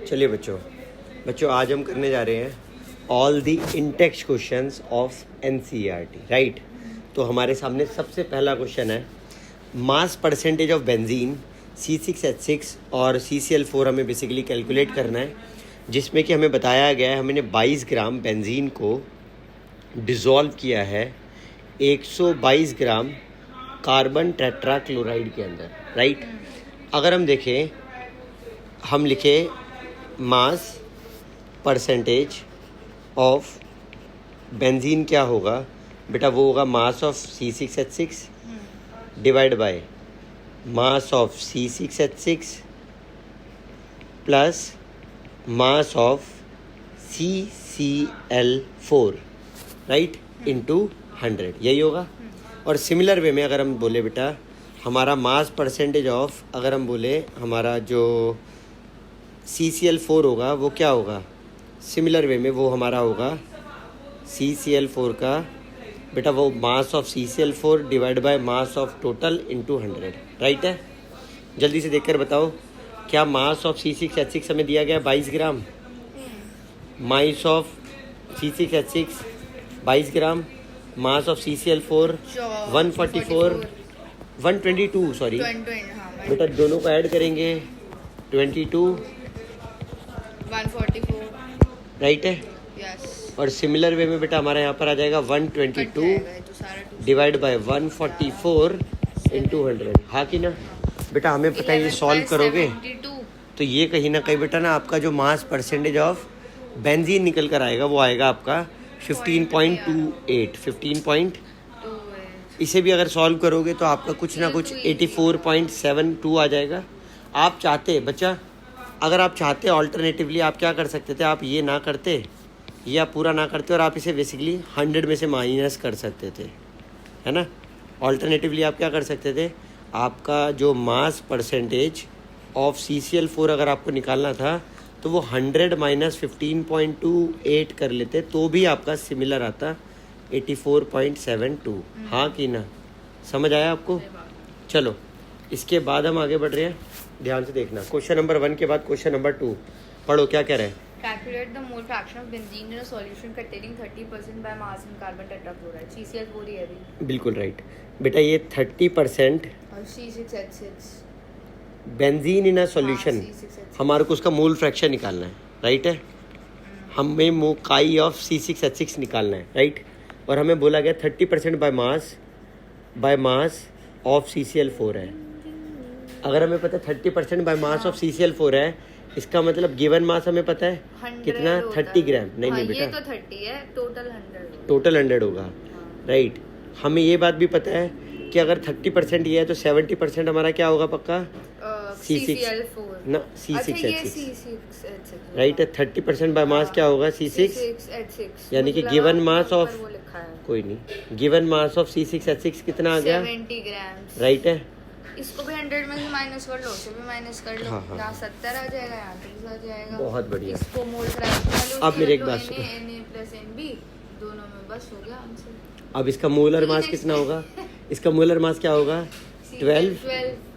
चलिए बच्चों आज हम करने जा रहे हैं all the in-text questions of NCERT, right. तो हमारे सामने सबसे पहला क्वेश्चन है mass percentage of benzene C6H6 और CCl4 हमें बेसिकली कैलकुलेट करना है, जिसमें कि हमें बताया गया है हमने 22 ग्राम बेंजीन को डिज़ोल्व किया है 122 ग्राम कार्बन टेट्राक्लोराइड के अंदर, राइट। अगर हम देखें, हम लिखे मास परसेंटेज ऑफ बेंजीन क्या होगा बेटा, वो होगा मास of C6H6 divide by mass of C6H6 plus mass of CCl4, right, into 100, यही होगा। और सिमिलर वे में अगर हम बोले बेटा हमारा मास परसेंटेज ऑफ, अगर हम बोले हमारा जो CCl4 होगा वो क्या होगा, सिमिलर वे में वो हमारा होगा CCl4 का बेटा वो मास of CCl4 divide by mass of total into 100, right है। जल्दी से देखकर बताओ क्या मास ऑफ C6H6 हमें दिया गया 22 gram, mass of C6H6 22 gram, mass of CCl4 122 sorry बेटा, दोनों को ऐड करेंगे 22 144, राइट है। यस। और सिमिलर वे में बेटा हमारा यहाँ पर आ जाएगा 122 डिवाइड बाय 144 इंटू 100, हाँ कि ना बेटा। हमें पता है ये सॉल्व करोगे तो ये कहीं ना कहीं बेटा ना आपका जो मास परसेंटेज ऑफ बेंजीन निकल कर आएगा वो आएगा आपका 15.28 इसे भी अगर सॉल्व करोगे तो आपका कुछ ना कुछ 84.72 आ जाएगा। आप चाहते बच्चा, अगर आप चाहते ऑल्टरनेटिवली आप क्या कर सकते थे, आप ये ना करते या पूरा ना करते और आप इसे बेसिकली 100 में से माइनस कर सकते थे, है ना। ऑल्टरनेटिवली आप क्या कर सकते थे, आपका जो मास परसेंटेज ऑफ CCl4 अगर आपको निकालना था तो वो 100 माइनस 15.28 कर लेते तो भी आपका सिमिलर आता 84.72, हाँ कि ना। समझ आया आपको। चलो इसके बाद हम आगे बढ़ रहे हैं, ध्यान से देखना। क्वेश्चन नंबर 1 के बाद क्वेश्चन नंबर 2 पढ़ो, क्या कह रहे हैं। Calculate the mole fraction of benzene in a solution containing 30% by mass in carbon tetrachloride. CCl4 ही है भी। बिल्कुल राइट बेटा, ये 30% और C6H6 benzene in a solution, हमारे को उसका मोल फ्रैक्शन निकालना है, राइट है। हमें मोकाई ऑफ C6H6 निकालना है, राइट। और हमें बोला गया 30% बाय मास ऑफ CCl4 है। अगर हमें पता है 30% बाय मास ऑफ CCl4 है, इसका मतलब गिवन मास हमें पता है कितना, 30 ग्राम। नहीं बेटा, ये तो 30 है, टोटल 100 होगा, राइट। हमें ये बात भी पता है कि अगर 30% ये है तो 70% हमारा क्या होगा पक्का, CCl4 ना C6H6, राइट है। 30% बाय मास क्या होगा C6H6, यानी कि गिवन मास ऑफ, कोई नहीं, गिवन मास ऑफ C6H6 कितना आ गया 70 ग्राम, राइट है। इसको भी 100 में से माइनस कर लो, उसे भी माइनस कर लो, हाँ। यहाँ 70 आ जाएगा, यहाँ 30 आ जाएगा, बहुत बढ़िया। इसको मोल फ्रैक्शन अब मेरी एक बात सुनो, Na प्लस NB दोनों में बस हो गया आंसर। अब इसका मोलर मास कितना होगा, इसका मोलर मास क्या होगा 12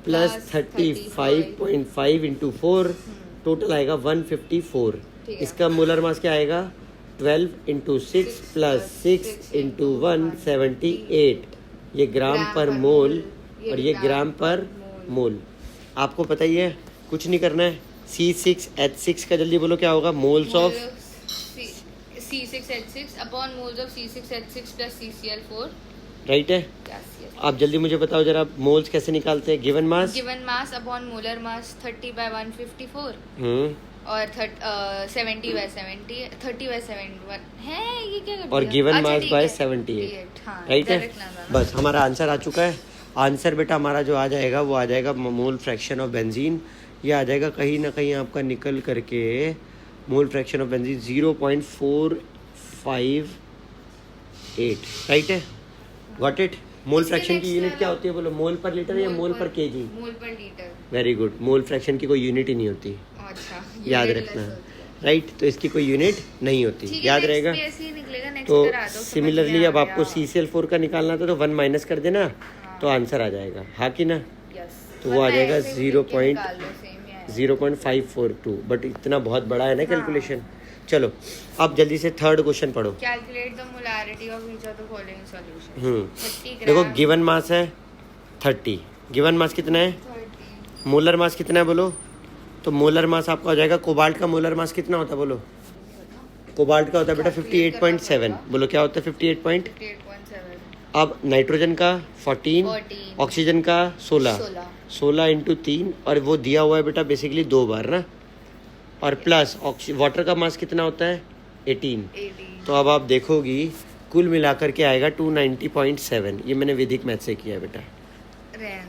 प्लस 35.5 इंटू 4, टोटल आएगा 154। इसका मोलर मास क्या आएगा 12 इंटू 6 प्लस 6 इंटू 178, ये ग्राम पर मोल और ये ग्राम पर मोल। आपको पता ही है, कुछ नहीं करना है। C6H6 का जल्दी बोलो क्या होगा, moles of C6H6 upon moles of C6H6 plus CCl4, right है। आप जल्दी मुझे बताओ जरा मोल्स कैसे निकालते हैं, given mass upon molar mass 30 by 154 और 70 बाय 70, 30 बाय 71 है, ये क्या कर दिया? और गिवन मास बाय 78, राइट है। बस हमारा आंसर आ चुका है। आंसर बेटा हमारा जो आ जाएगा वो आ जाएगा मोल फ्रैक्शन ऑफ बेंजीन, ये आ जाएगा कहीं ना कहीं आपका निकल करके mole fraction of benzene 0.458, right है। Got it. मोल फ्रैक्शन की यूनिट क्या होती है बोलो, मोल पर लीटर या मोल पर केजी, मोल पर लीटर। Very good. मोल फ्रैक्शन की कोई यूनिट ही नहीं होती, अच्छा, याद रखना, राइट। तो इसकी कोई यूनिट नहीं होती, याद रहेगा। तो सिमिलरली अब आपको CCl4 का निकालना था तो 1 माइनस कर देना तो आंसर आ जाएगा, हाँ कि ना। तो वो आ जाएगा 0.542, बट इतना बहुत बड़ा है ना कैलकुलेशन। चलो अब जल्दी से थर्ड क्वेश्चन पढ़ो। Calculate the molarity of each of the following solution. 30 देखो ग्राम, गिवन मास है 30, गिवन मास कितना है, 30 मोलर मास कितना है बोलो। तो मोलर मास आपका हो जाएगा, कोबाल्ट का मोलर मास कितना होता है बोलो। कोबाल्ट का होता है बेटा 58.7, बोलो क्या होता है 58 पॉइंट। 58.7। अब नाइट्रोजन का 14, 14, ऑक्सीजन का 16 इंटू 3, और वो दिया हुआ है बेटा बेसिकली 2 बार ना, और प्लस वाटर का मास कितना होता है 18। 80। तो अब आप देखोगी कुल मिलाकर के आएगा 290.7, ये मैंने वैदिक मैथ से किया है बेटा,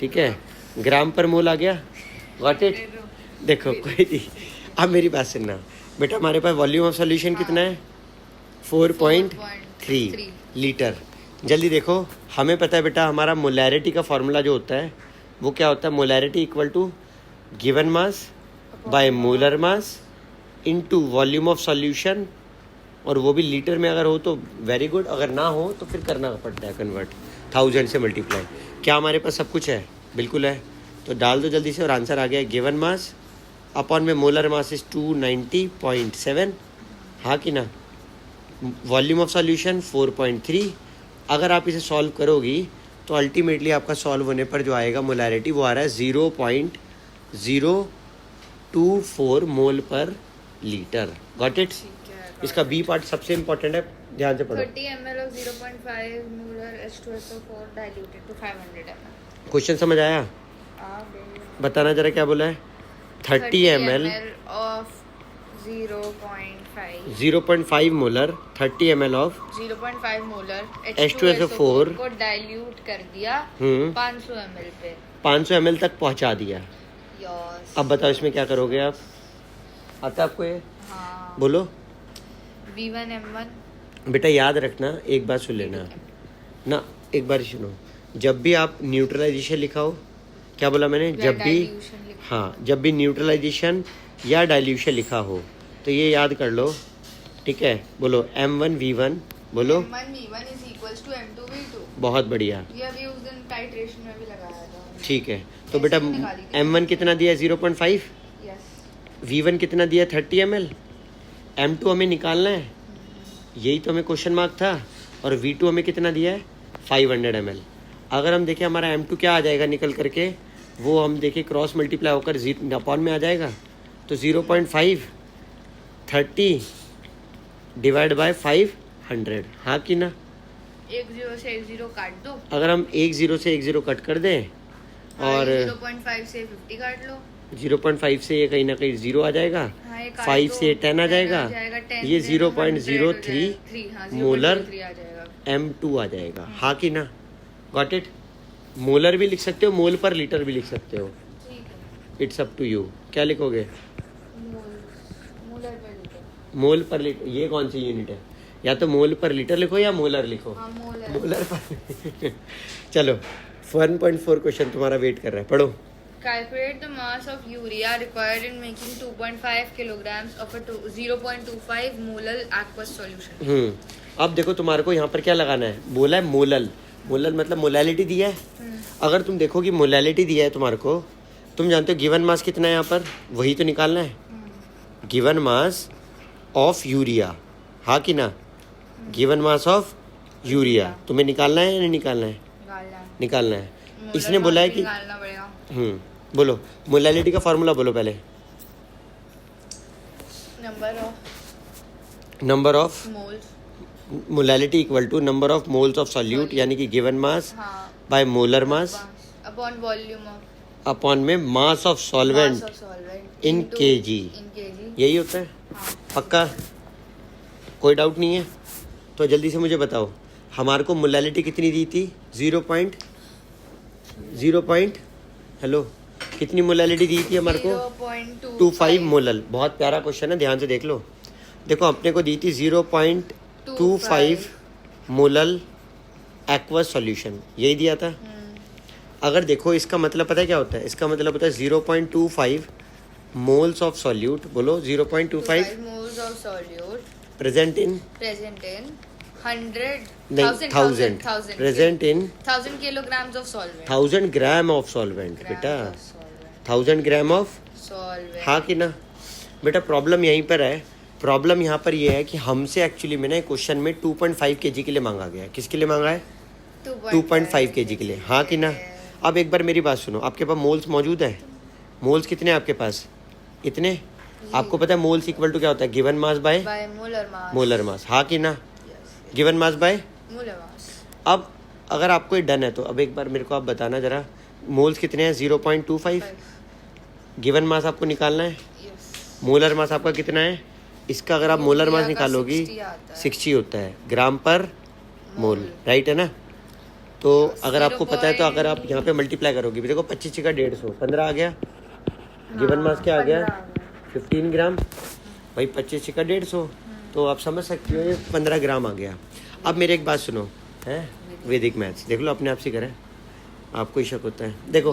ठीक है। ग्राम पर मोल आ गया, गॉट इट। देखो कोई नहीं, अब मेरी बात सुनना बेटा, हमारे पास वॉल्यूम ऑफ सॉल्यूशन कितना है 4.3 लीटर। जल्दी देखो, हमें पता है बेटा हमारा मोलैरिटी का फॉर्मूला जो होता है वो क्या होता है, molarity equal to given mass by molar mass into volume of solution, और वो भी लीटर में अगर हो तो वेरी गुड, अगर ना हो तो फिर करना पड़ता है कन्वर्ट, 1000 से मल्टीप्लाई। क्या हमारे पास सब कुछ है, बिल्कुल है, तो डाल दो जल्दी से, और आंसर आ गया गिवन मास अपॉन में मोलर मास इज 290.7, हाँ कि ना। Volume of solution 4.3। अगर आप इसे सॉल्व करोगी तो अल्टीमेटली आपका सॉल्व होने पर जो आएगा मोलैरिटी वो आ रहा है 0.024 मोल पर लीटर, गॉट इट। इसका बी पार्ट सबसे इम्पोर्टेंट है, ध्यान से पढ़ो। 30 ml of 0.5 molar H2SO4 diluted to 500 ml। Question समझ आया, बताना जरा क्या बोला है। 30 ml of 0.5 0.5 molar 30 ml of 0.5 molar H2SO4 को डाइल्यूट कर दिया 500 ml पे, 500 ml तक पहुंचा दिया। यस। अब बताओ इसमें क्या करोगे आप, आता आपको ये, हाँ। बोलो। V1M1 बेटा याद रखना, एक बात सुन लेना ना, एक बार सुनो, जब भी आप न्यूट्रलाइजेशन लिखा हो, क्या बोला मैंने, जब भी, हाँ जब भी न्यूट्रलाइजेशन या डाइल्यूशन लिखा हो तो ये याद कर लो, ठीक है। बोलो M1 V1, बोलो। M1 V1 is equals to M2 V2। बहुत बढ़िया, ये अभी उस दिन टाइट्रेशन में भी लगाया था। ठीक है। तो बेटा M1 कितना दिया है 0.5, यस। V1 कितना दिया है 30 ml, M2 हमें निकालना है, यही तो हमें क्वेश्चन मार्क था, और V2 हमें कितना दिया है 500 ml। अगर हम देखें हमारा M2 क्या आ जाएगा निकल करके, वो हम देखें क्रॉस मल्टीप्लाई होकर अपॉन में आ जाएगा, तो 0.5 30 डिवाइड बाय 500, हाँ कि ना। 1 0 से 1 0 काट दो, अगर हम 1 0 से 1 0 कट कर दें, और 0.5 से 50 काट लो, 0.5 से ये कहीं ना कहीं 0 आ जाएगा, हाँ, ये काट 5 दो, से 10 आ 10 जाएगा, 10 ये से 0.03 हाँ, मोलर 0.03 आ जाएगा। M2 आ जाएगा, हाँ कि ना, गॉट इट। मोलर भी लिख सकते हो, मोल पर लीटर भी लिख सकते हो, ठीक है। इट्स अप टू यू, क्या लिखोगे। मोलर पे लिखो। मोल पर लीटर, ये कौन सी यूनिट है, या तो मोल पर लीटर लिखो या मोलर लिखो, हाँ, मोलर। मोलर पर चलो 1.4 क्वेश्चन तुम्हारा वेट कर रहा है, पढ़ो। Calculate the mass of urea required in making 2.5 kilograms of a 0.25 molar aqueous solution। अब देखो तुम्हारे को यहाँ पर क्या लगाना है, बोला है मोलल, मोलल मतलब मोलैलिटी दिया है। अगर तुम देखोगी मोलैलिटी दिया है तुम्हारे को, तुम जानते हो गिवन मास कितना है यहाँ पर, वही तो निकालना है, गिवन मास ऑफ यूरिया, हाँ कि ना, गिवन मास ऑफ यूरिया तुम्हें निकालना है या नहीं निकालना है, निकालना है। इसने बोला है कि निकालना पड़ेगा। बोलो मोलैलिटी का फॉर्मूला बोलो पहले, number of moles, molality equal to number of moles of solute, यानी कि given mass by molar mass upon volume upon में mass of solvent in KG, यही होता है, पक्का, कोई डाउट नहीं है। तो जल्दी से मुझे बताओ, हमारे को मोलैलिटी कितनी दी थी, 0.0 हेलो, कितनी मोलैलिटी दी थी हमारे को 0.25 मोलल। बहुत प्यारा क्वेश्चन है, ध्यान से देख लो। देखो अपने को दी थी 0.25 मोलल एक्वस सॉल्यूशन, यही दिया था। अगर देखो इसका मतलब पता है क्या होता है, इसका मतलब होता है 0.25 मोल्स ऑफ सॉल्यूट, बोलो 0.25 moles of solute present in 1000 present in 1000 kilograms of solvent, 1000 gram of solvent, बेटा 1000 ग्राम ऑफ सॉल्व हाँ कि ना बेटा? प्रॉब्लम यहीं पर है। प्रॉब्लम यहाँ पर ये है कि हमसे एक्चुअली में ना क्वेश्चन में 2.5 kg के लिए मांगा गया है। किसके लिए मांगा है? 2.5 kg के लिए। हाँ कि ना? अब एक बार मेरी बात सुनो, आपके पास मोल्स मौजूद है? मोल्स कितने हैं आपके पास? इतने? आपको पता है मोल्स इक्वल टू क्या होता है? गिवन मास बाय मोलर मास। हाँ कि ना? गिवन मास बाय मोलर मास। अब अगर आपको ये डन है तो अब एक बार मेरे को आप बताना जरा, मोल्स कितने हैं? 0.25। गिवन मास आपको निकालना है। मोलर मास आपका कितना है? इसका अगर आप मोलर मास निकालोगी 60 होता है ग्राम पर मोल, राइट है ना? तो अगर आपको पता है तो अगर आप यहाँ पे मल्टीप्लाई करोगे, देखो 25 का 150, 15 आ गया। गिवन मास क्या आ गया? 15 ग्राम। भाई 25 का 150, तो आप समझ सकते हो ये 15 ग्राम आ गया। अब मेरी एक बात सुनो, है वैदिक मैथ्स देख लो, अपने आप से करें, आपको ही शक होता है। देखो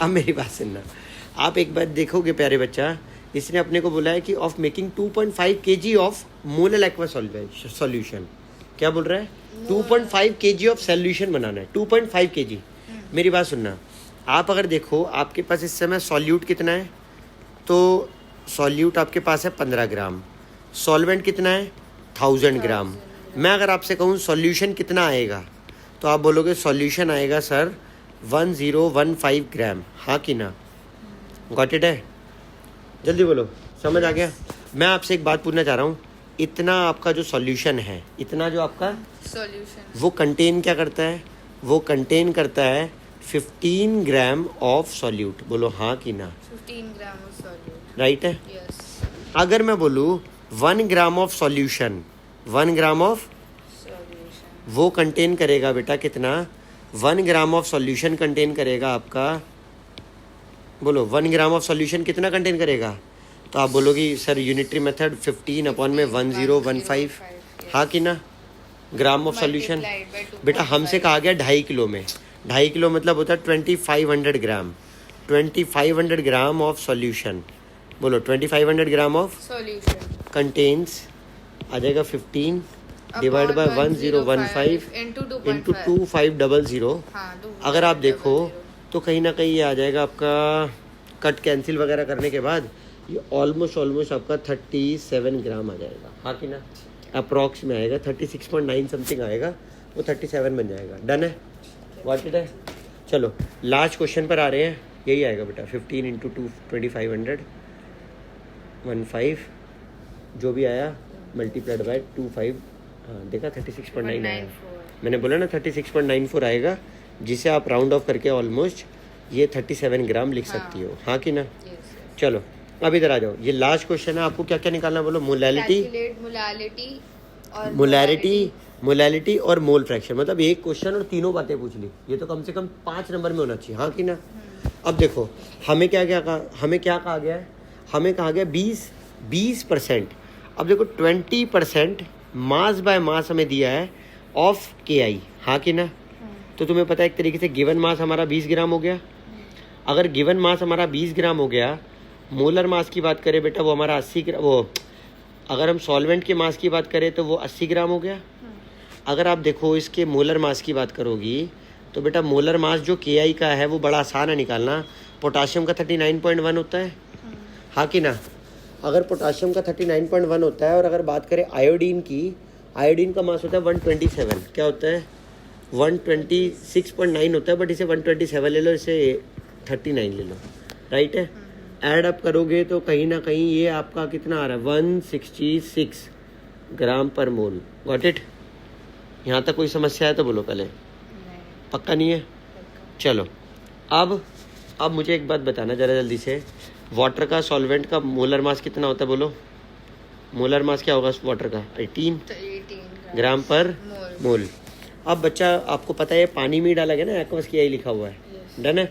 अब मेरी बात सुनना, आप एक बार देखोगे प्यारे बच्चा, इसने अपने को बोला है कि of making 2.5 kg of molar aqua solution. क्या बोल रहा है? 2.5 kg ऑफ सॉल्यूशन बनाना है। 2.5 kg। मेरी बात सुनना, आप अगर देखो आपके पास इस समय सॉल्यूट कितना है, तो सॉल्यूट आपके पास है 15 ग्राम। सॉल्वेंट कितना है? 1000 ग्राम। मैं अगर आपसे कहूँ सॉल्यूशन कितना आएगा, तो आप बोलोगे सॉल्यूशन आएगा सर 1015 ग्राम। हाँ कि ना? गॉट इट है? जल्दी बोलो, समझ आ गया? मैं आपसे एक बात पूछना चाह रहा हूँ, इतना आपका जो सॉल्यूशन है, इतना जो आपका सॉल्यूशन, वो कंटेन क्या करता है? वो कंटेन करता है 15 ग्राम ऑफ सॉल्यूट। बोलो हाँ कि ना? 15 ग्राम ऑफ सॉल्यूट, राइट है? यस। अगर मैं बोलूँ 1 gram of solution, 1 gram of solution, वो कंटेन करेगा बेटा कितना? 1 ग्राम ऑफ सॉल्यूशन कंटेन करेगा आपका, बोलो 1 ग्राम ऑफ सॉल्यूशन कितना कंटेन करेगा? तो आप बोलोगे सर यूनिटरी मेथड 15 अपॉन में 1015। हाँ कि ना? Gram of solution. बेटा हमसे कहा गया 2.5 किलो में, 2.5 किलो मतलब होता है 2500 ग्राम। 2500 ग्राम ऑफ सॉल्यूशन, बोलो 2500 ग्राम ऑफ सॉल्यूशन कंटेन्स आ जाएगा 15 डिवाइड बाय 1015 इंटू 2500। अगर आप देखो तो कहीं ना कहीं ये आ जाएगा आपका, कट कैंसिल वगैरह करने के बाद ये ऑलमोस्ट आपका 37 ग्राम आ जाएगा। हाँ कि ना? अप्रॉक्स में आएगा 36.9 समथिंग आएगा, वो 37 बन जाएगा। डन है? व्हाट इट है? चलो लास्ट क्वेश्चन पर आ रहे हैं, यही आएगा बेटा 15 इंटू 2500 15 जो भी आया मल्टीप्लाइड बाय 25। हाँ देखा 36.9 आया, मैंने बोला ना 36.94 आएगा, जिसे आप राउंड ऑफ करके ऑलमोस्ट ये 37 ग्राम लिख सकती हो। हाँ कि ना? चलो अब इधर आ जाओ, ये लास्ट क्वेश्चन है। आपको क्या क्या निकालना, बोलो? मोलैलिटी और मोल फ्रैक्शन। मतलब एक क्वेश्चन और तीनों बातें पूछ ली, ये तो कम से कम 5 नंबर में होना चाहिए। हाँ कि ना? अब देखो हमें क्या कहा गया है? हमें कहा गया 20%। अब देखो 20% मास बाय मास हमें दिया है ऑफ KI। हाँ कि ना? तो तुम्हें पता है एक तरीके से गिवन मास हमारा 20 ग्राम हो गया। अगर गिवन मास हमारा 20 ग्राम हो गया, मोलर मास की बात करें बेटा वो हमारा 80 ग्राम, वो अगर हम सॉल्वेंट के मास की बात करें तो वो 80 ग्राम हो गया। अगर आप देखो इसके मोलर मास की बात करोगी तो बेटा मोलर मास जो KI का है वो बड़ा आसान है निकालना। पोटाशियम का 39.1 होता है। हाँ कि ना? अगर पोटाशियम का 39.1 होता है और अगर बात करें आयोडीन की, आयोडीन का मास होता है 127। क्या होता है? 126.9 होता है, बट इसे 127 ले लो, इसे 39 ले लो, राइट है? ऐड अप करोगे तो कहीं ना कहीं ये आपका कितना आ रहा है? 166 ग्राम पर मोल। Got it? यहाँ तक कोई समस्या है तो बोलो पहले। पक्का नहीं है? चलो अब मुझे एक बात बताना ज़रा जल्दी से, वाटर का सॉल्वेंट का मोलर मास कितना होता है? बोलो मोलर मास क्या होगा वाटर का? 18 ग्राम पर मोल। अब बच्चा आपको पता है पानी में डाला गया ना, एक्वस KI लिखा हुआ है। डन है?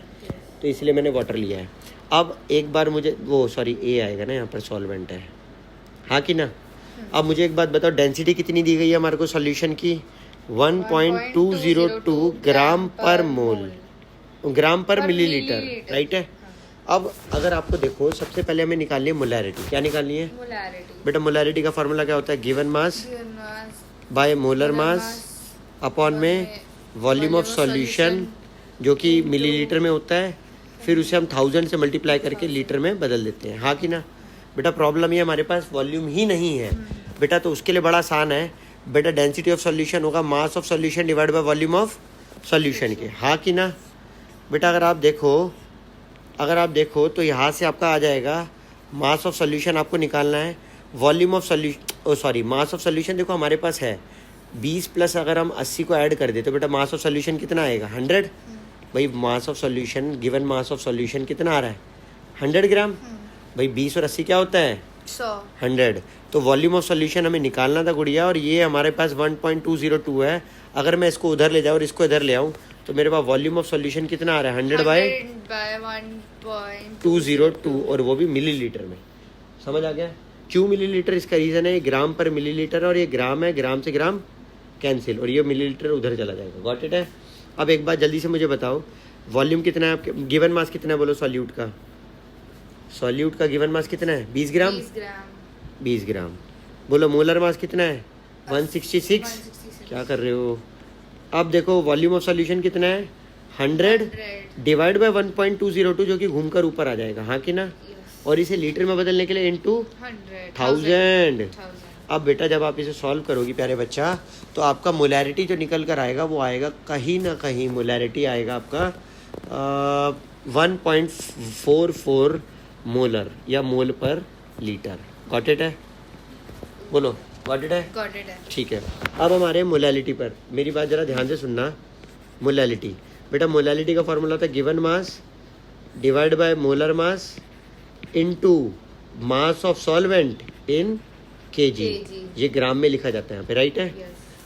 तो इसलिए मैंने वाटर लिया है। अब एक बार मुझे A आएगा ना यहाँ पर, सॉल्वेंट है। हाँ कि ना? अब मुझे एक बात बताओ, डेंसिटी कितनी दी गई है हमारे को सॉल्यूशन की? 1.202 ग्राम पर मोल, ग्राम पर मिलीलीटर, राइट है? अब अगर आपको देखो सबसे पहले हमें निकालनी है मोलैरिटी। क्या निकालनी है बेटा? मोलैरिटी का फॉर्मूला क्या होता है? Given mass by molar mass upon में वॉल्यूम ऑफ सॉल्यूशन, जो कि मिलीलीटर में होता है, फिर उसे हम 1000 से मल्टीप्लाई करके लीटर में बदल देते हैं, हाँ कि ना बेटा। प्रॉब्लम ये हमारे पास वॉल्यूम ही नहीं है बेटा, तो उसके लिए बड़ा आसान है बेटा, डेंसिटी ऑफ सॉल्यूशन होगा mass of solution divide by volume of solution के, हाँ कि ना बेटा। अगर आप देखो तो यहाँ से आपका आ जाएगा मास ऑफ सॉल्यूशन आपको निकालना है, volume of solution mass of solution देखो हमारे पास है 20 प्लस अगर हम 80 को ऐड कर दे तो बेटा मास ऑफ सॉल्यूशन कितना आएगा 100। भाई mass of solution given mass of solution कितना आ रहा है 100 ग्राम। भाई 20 और 80 क्या होता है 100। तो वॉल्यूम ऑफ सॉल्यूशन हमें निकालना था गुड़िया, और ये हमारे पास 1.202 है। अगर मैं इसको उधर ले जाऊँ और इसको इधर ले आऊँ तो मेरे पास वॉल्यूम ऑफ सॉल्यूशन कितना आ रहा है 100/1.202, और वो भी मिलीलीटर में। समझ आ गया क्यों मिलीलीटर? इसका रीज़न है ये ग्राम पर मिलीलीटर, और ये ग्राम है, ग्राम से ग्राम कैंसिल, और ये मिलीलीटर उधर चला जाएगा। गॉट इट है। अब एक बात जल्दी से मुझे बताओ, वॉल्यूम कितना है आपके, गिवन मास कितना है बोलो सॉल्यूट का गिवन मास कितना है 20 ग्राम। 20 ग्राम बोलो। मोलर मास कितना है 166। क्या कर रहे हो? अब देखो वॉल्यूम ऑफ सॉल्यूशन कितना है 100 डिवाइड बाय 1.202 जो कि घूमकर ऊपर आ जाएगा, हाँ कि ना। और इसे लीटर में बदलने के लिए इनटू 1000। अब बेटा जब आप इसे सॉल्व करोगी प्यारे बच्चा, तो आपका मोलैरिटी जो निकल कर आएगा वो आएगा कहीं ना कहीं, मोलैरिटी आएगा आपका 1.44 मोलर या मोल पर लीटर। गॉट इट है बोलो, गॉट इट है। ठीक है। अब हमारे मोलैलिटी पर मेरी बात जरा ध्यान से सुनना। मोलैलिटी बेटा, मोलैलिटी का फॉर्मूला होता है given mass divide by molar mass into mass of solvent in KG. ये ग्राम में लिखा जाता है यहाँ पे, राइट है।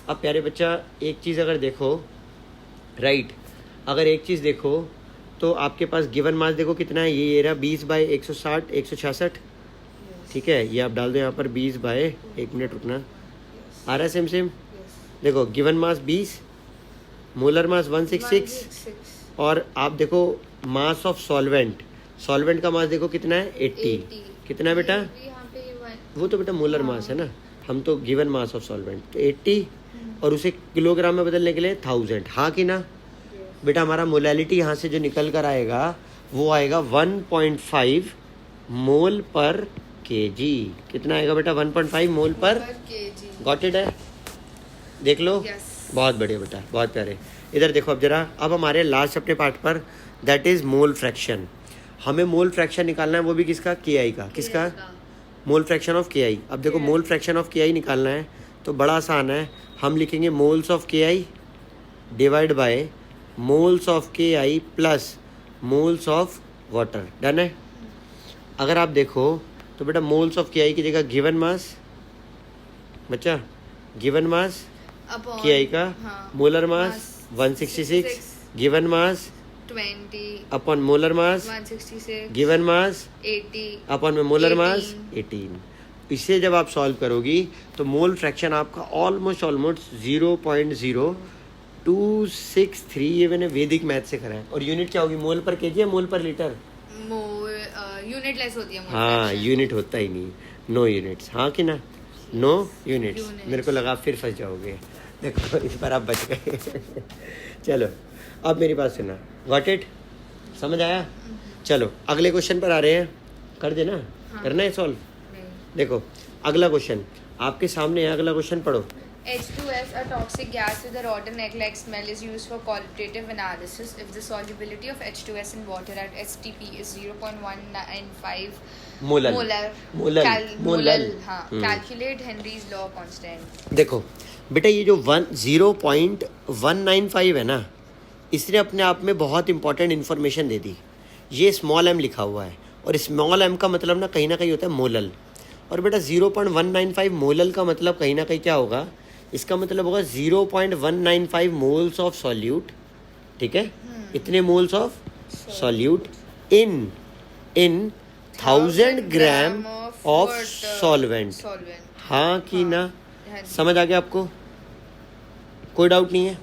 अब प्यारे बच्चा एक चीज़ अगर देखो, राइट, अगर एक चीज़ देखो तो आपके पास गिवन मास देखो कितना है, ये रहा 20/160 166। ठीक है, ये आप डाल दो यहाँ पर 20/, 1 मिनट रुकना, आ रहा है सेम। देखो गिवन मास 20, मोलर मास 166, और आप देखो मास ऑफ सॉल्वेंट का मास देखो कितना है 80। कितना है बेटा? वो तो बेटा मोलर मास है ना, हम तो गिवन मास ऑफ सॉल्वेंट तो 80, और उसे किलोग्राम में बदलने के लिए 1000, हाँ कि ना बेटा। हमारा मोलैलिटी यहाँ से जो निकल कर आएगा वो आएगा 1.5 मोल पर केजी। कितना आएगा बेटा 1.5 मोल पर केजी। गॉट इट है, देख लो। बहुत बढ़िया बेटा, बहुत प्यारे। इधर देखो अब जरा, अब हमारे लास्ट अपने पार्ट पर, दैट इज मोल फ्रैक्शन। हमें मोल फ्रैक्शन निकालना है, वो भी किसका, के का। किसका? मोल फ्रैक्शन ऑफ के। अब देखो मोल फ्रैक्शन ऑफ के निकालना है तो बड़ा आसान है, हम लिखेंगे मोल्स ऑफ के डिवाइड बाय मोल्स ऑफ के plus moles of water. Done है। अगर आप देखो तो बेटा मोल्स ऑफ के की जगह गिवन मास, बच्चा गिवन मास के का, molar mass 166, given mass 20 upon molar मास 166, गिवन मास 80 अपॉन में मोलर मास 18। इसे जब आप सॉल्व करोगी तो मोल फ्रैक्शन आपका ऑलमोस्ट 0.0263, ये मैंने वैदिक मैथ से करा है। और यूनिट क्या होगी, मोल पर केजी या मोल पर लीटर? यूनिट लेस होती है। हाँ, यूनिट होता ही नहीं, नो यूनिट्स, हाँ कि ना, नो यूनिट्स। मेरे को लगा फिर फंस जाओगे, देखो इस बार आप बच गए। चलो अब मेरी बात सुना, गॉट इट, समझ आया? चलो अगले क्वेश्चन पर आ रहे हैं, कर देना। हाँ। करना है सॉल्व। देखो अगला क्वेश्चन आपके सामने है, अगला क्वेश्चन पढ़ो। H2S, a toxic gas with a rotten egg-like smell, is used for qualitative analysis if the solubility of H2S in water at STP is 0.195 molar. हाँ, calculate Henry's law constant। देखो बेटा ये जो 0.195 है ना, इसने अपने आप में बहुत इंपॉर्टेंट इन्फॉर्मेशन दे दी। ये स्मॉल m लिखा हुआ है, और स्मॉल m का मतलब ना कहीं होता है मोलल, और बेटा 0.195 मोलल का मतलब कहीं ना कहीं क्या होगा, इसका मतलब होगा 0.195 मोल्स ऑफ सॉल्यूट। ठीक है, इतने moles of solute in 1000 gram of solvent, हाँ कि ना। समझ आ गया आपको? कोई डाउट नहीं है?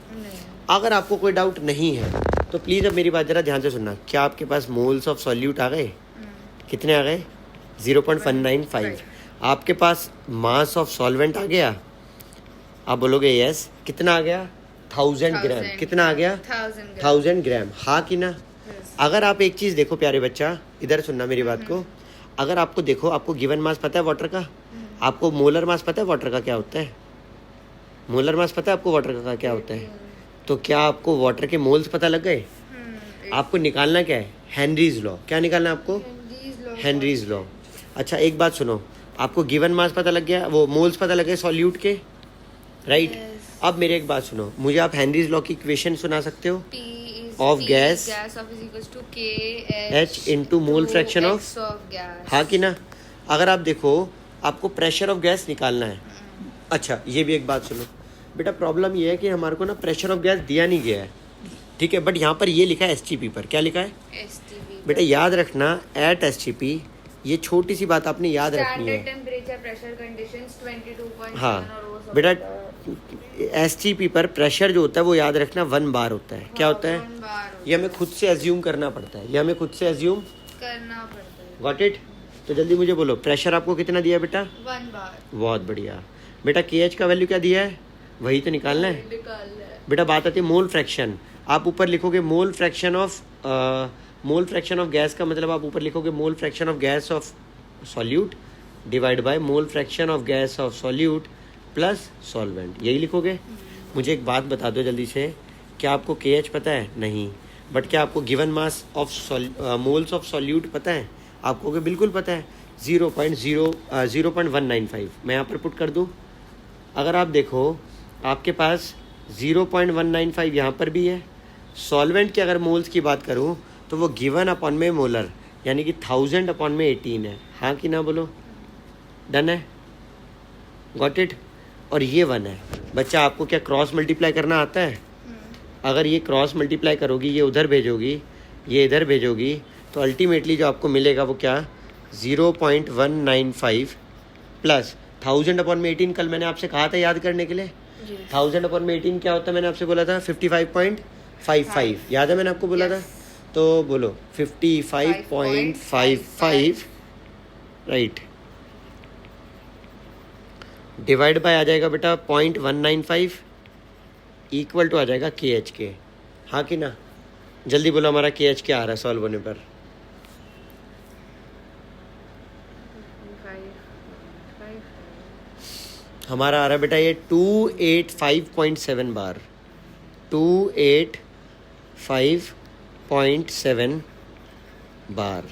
अगर आपको कोई डाउट नहीं है तो प्लीज़ अब मेरी बात ज़रा ध्यान से सुनना। क्या आपके पास मोल्स ऑफ सॉल्यूट आ गए? कितने आ गए? 0.195। आपके पास मास ऑफ सॉल्वेंट आ गया? आप बोलोगे यस। कितना आ गया? 1000 ग्राम। कितना आ गया? 1000 ग्राम, हाँ कि ना। अगर आप एक चीज़ देखो प्यारे बच्चा, इधर सुनना मेरी बात को, अगर आपको देखो, आपको गिवन मास पता है वाटर का, आपको मोलर मास पता है वाटर का क्या होता है, मोलर मास पता है आपको वाटर का क्या होता है, तो क्या आपको वाटर के मोल्स पता लग गए? आपको निकालना क्या है? Henry's law. क्या निकालना है आपको? Henry's law. अच्छा एक बात सुनो, आपको गिवन मास पता लग गया, वो मोल्स पता लग गए सॉल्यूट के, राइट? अब मेरे एक बात सुनो, मुझे आप हेनरीज लॉ की इक्वेशन सुना सकते हो? Of gas H into mole fraction of, हाँ कि ना? अगर आप देखो, आपको प्रेशर ऑफ गैस निकालना है। अच्छा ये भी एक बात सुनो बेटा, प्रॉब्लम ये है कि हमारे को ना प्रेशर ऑफ गैस दिया नहीं गया है, ठीक है, बट यहाँ पर ये लिखा है STP पर। क्या लिखा है? STP। बेटा याद रखना, एट STP, ये छोटी सी बात आपने याद रखनी है। टेम्परेचर प्रेशर कंडीशंस 22.7 हाँ और वो सब बेटा, STP पर प्रेशर जो होता है वो याद रखना 1 बार होता है। क्या होता है? ये हमें खुद से एज्यूम करना पड़ता है, ये हमें खुद से एज्यूम करना पड़ता है। Got it? तो जल्दी मुझे बोलो, प्रेशर आपको कितना दिया है बेटा? 1 बार। बहुत बढ़िया बेटा। KH का वैल्यू क्या दिया है? वही तो निकालना है बेटा। बात आती है मोल फ्रैक्शन, आप ऊपर लिखोगे मोल फ्रैक्शन ऑफ गैस का मतलब आप ऊपर लिखोगे मोल fraction of gas off solute divide by mole fraction of gas off solute plus solvent, यही लिखोगे। मुझे एक बात बता दो जल्दी से, क्या आपको KH पता है? नहीं, बट क्या आपको given mass of moles of solute पता है? आपको बिल्कुल पता है, 0.195। मैं यहाँ पर पुट कर दूँ, अगर आप देखो आपके पास 0.195 यहाँ पर भी है। सॉल्वेंट की अगर मोल्स की बात करूँ तो वो गिवन अपॉन में मोलर, यानी कि 1000 अपॉन में 18 है। हाँ कि ना बोलो? डन है? Got it? और ये 1 है बच्चा। आपको क्या क्रॉस मल्टीप्लाई करना आता है? अगर ये क्रॉस मल्टीप्लाई करोगी, ये उधर भेजोगी, ये इधर भेजोगी, तो अल्टीमेटली जो आपको मिलेगा वो क्या? 0.195 प्लस 1000 अपॉन में 18। कल मैंने आपसे कहा था याद करने के लिए, 1000 अपॉन में 18 क्या होता है? मैंने आपसे बोला था 55.55, याद है मैंने आपको बोला था? तो बोलो 55.55, राइट, डिवाइड बाय आ जाएगा बेटा 0.195 इक्वल टू आ जाएगा KH के। हाँ कि ना? जल्दी बोलो हमारा KH क्या आ रहा है सॉल्व होने पर? हमारा आ रहा है बेटा ये 285.7 बार, 285.7 बार,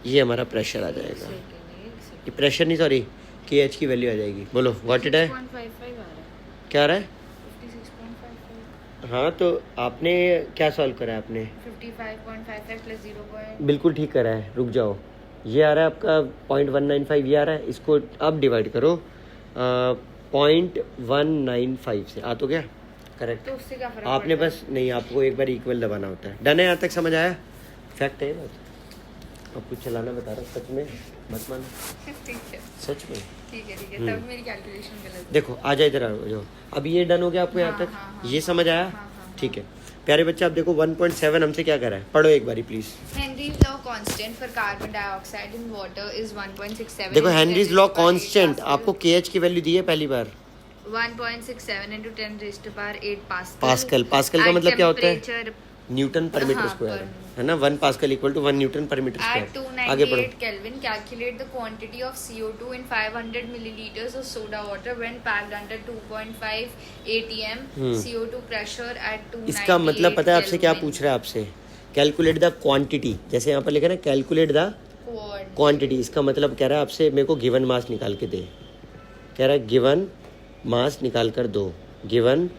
ये हमारा प्रेशर आ जाएगा। ये प्रेशर नहीं, सॉरी, KH की वैल्यू आ जाएगी। बोलो व्हाट इट है? क्या आ रहा है? 56.55। हाँ तो आपने क्या सॉल्व करा है? आपने 55.55 प्लस 0. बिल्कुल ठीक करा है। रुक जाओ, ये आ रहा है आपका 0.195, ये आ रहा है, इसको अब डिवाइड करो 0.195 से। आ तो गया करेक्ट? तो उससे क्या फर्क आपने पड़ता बस नहीं, आपको एक बार इक्वल दबाना होता है। डन है? यहाँ तक समझ आया? फैक्ट है बात, अब कुछ चलाना बता रहा हूँ, सच में मत मानो। ठीक है सच में ठीक है तब मेरी कैलकुलेशन गलत है। देखो आ जाए इधर, आ जाओ। अब ये डन हो गया आपको यहाँ तक? ये समझ आया? ठीक है प्यारे बच्चे, आप देखो 1.7 हमसे क्या कर रहा है, पढ़ो एक बारी please. Henry's law constant for carbon dioxide in water is 1.67. देखो हेनरीज लॉ कांस्टेंट, आपको KH की वैल्यू दी है पहली बार 1.67 into 10 raised to power 8 Pascal. Pascal का मतलब क्या होता है? Temperature न्यूटन पर मीटर स्क्वायर, है ना? 1 पास्कल इक्वल टू 1 न्यूटन पर मीटर at स्क्वायर। आगे बढ़ो। 298 Kelvin, calculate the quantity of CO2 in 500 milliliters of soda water when packed under 2.5 atm CO2 pressure at 298 इसका मतलब पता है आपसे क्या पूछ रहा है? आपसे कैलकुलेट द क्वांटिटी, जैसे यहाँ पर लिखा है ना कैलकुलेट द क्वांटिटी, इसका मतलब कह रहा है आपसे मेरे को गिवन मास निकाल के दे। कह रहा है गिवन मास निकाल कर दो। गिवन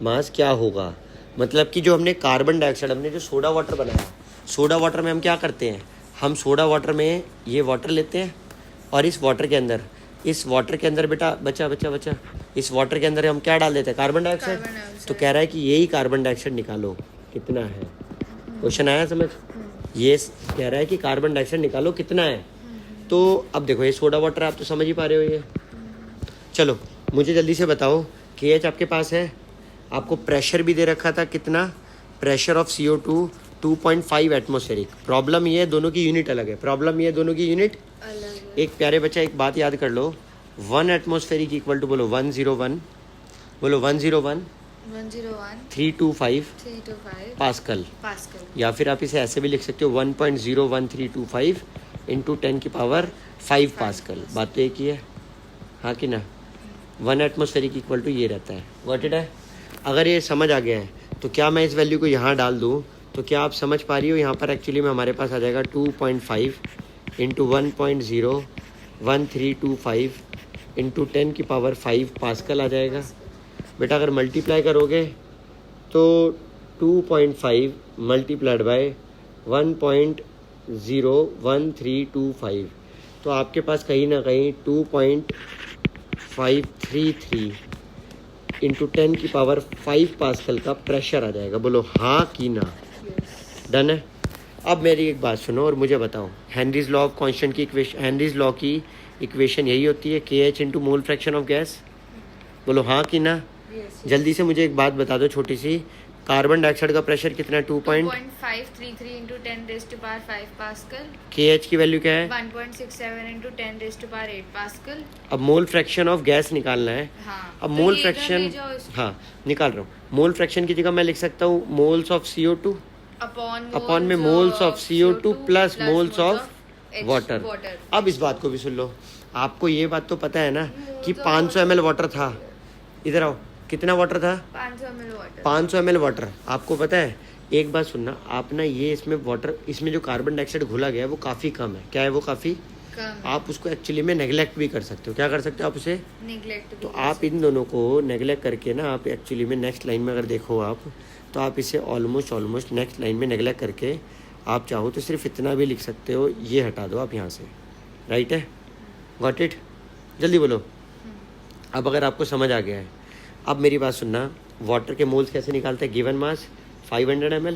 मास क्या होगा? मतलब कि जो हमने कार्बन डाइऑक्साइड, हमने जो सोडा वाटर बनाया, सोडा वाटर में हम क्या करते हैं? हम सोडा वाटर में ये वाटर लेते हैं और इस वाटर के अंदर बेटा बच्चा इस वाटर के अंदर हम क्या डाल देते हैं? Carbon dioxide. तो कह रहा है कि यही कार्बन डाइऑक्साइड निकालो कितना है। क्वेश्चन आया समझ? ये कह रहा है कि कार्बन डाइऑक्साइड निकालो कितना है। तो अब देखो ये सोडा वाटर आप तो समझ ही पा रहे हो ये। चलो मुझे जल्दी से बताओ, KH आपके पास है, आपको प्रेशर भी दे रखा था कितना? Pressure of CO2 2.5 atmospheric. Problem ये है दोनों की यूनिट अलग है। प्रॉब्लम ये दोनों की यूनिट अलग। एक प्यारे बच्चा एक बात याद कर लो, 1 एटमॉस्फेरिक इक्वल टू बोलो 101, बोलो 101 101 325 325 पास्कल, पास्कल। या फिर आप इसे ऐसे भी लिख सकते हो 1.01325 इंटू 10 की पावर 5 पास्कल। बात तो एक ही है, हाँ कि ना। 1 एटमॉस्फेरिक इक्वल टू ये रहता है। गॉट इट है। अगर ये समझ आ गया है तो क्या मैं इस वैल्यू को यहाँ डाल दूँ तो क्या आप समझ पा रही हो, यहाँ पर एक्चुअली में हमारे पास आ जाएगा 2.5 इंटू 1.01325 इंटू 10 की पावर 5 पास्कल आ जाएगा। बेटा अगर मल्टीप्लाई करोगे तो 2.5 मल्टीप्लाइड बाय 1.01325 तो आपके पास कहीं ना कहीं 2.533 इंटू 10 की पावर 5 पास्कल का प्रेशर आ जाएगा। बोलो हाँ कि ना। डन है। अब मेरी एक बात सुनो और मुझे बताओ, हेनरीज लॉ ऑफ कांस्टेंट की इक्वेशन, हेनरीज लॉ की इक्वेशन यही होती है KH into mole fraction of gas. बोलो हाँ कि ना। जल्दी से मुझे एक बात बता दो छोटी सी, कार्बन डाइऑक्साइड का प्रेशर कितना है? 2.533 into 10 raised to power 5 pascal. KH की वैल्यू क्या है? 1.67 into 10 raised to power 8 pascal. अब मोल फ्रैक्शन ऑफ गैस निकालना है। हाँ, अब तो मोल ये फ्रैक्शन, इधर ले जाओ इसको। हाँ निकाल रहा हूँ। मोल फ्रैक्शन की जगह मैं लिख सकता हूँ मोल्स ऑफ CO2 अपॉन में moles of CO2 plus moles of water. अब इस बात को भी सुन लो, आपको ये बात तो पता है ना कि 500 ml वाटर था। इधर आओ, कितना वाटर था? 500 ml वाटर। 500 ml water. आपको पता है, एक बात सुनना आप ना, ये इसमें वाटर, इसमें जो कार्बन डाइऑक्साइड घुला गया है वो काफ़ी कम है। क्या है वो? काफ़ी कम। आप उसको एक्चुअली में नेग्लेक्ट भी कर सकते हो। क्या कर सकते हो आप उसे? नेग्लेक्ट। तो आप इन दोनों को नेग्लेक्ट करके ना, आप एक्चुअली में नेक्स्ट लाइन में अगर देखो आप, तो आप इसे ऑलमोस्ट नेक्स्ट लाइन में नेग्लेक्ट करके आप चाहो तो सिर्फ इतना भी लिख सकते हो, ये हटा दो आप यहाँ से। राइट है? Got it? जल्दी बोलो। अब अगर आपको समझ आ गया है, अब मेरी बात सुनना, वाटर के मोल्स कैसे निकालते हैं? गिवन मास 500 ml,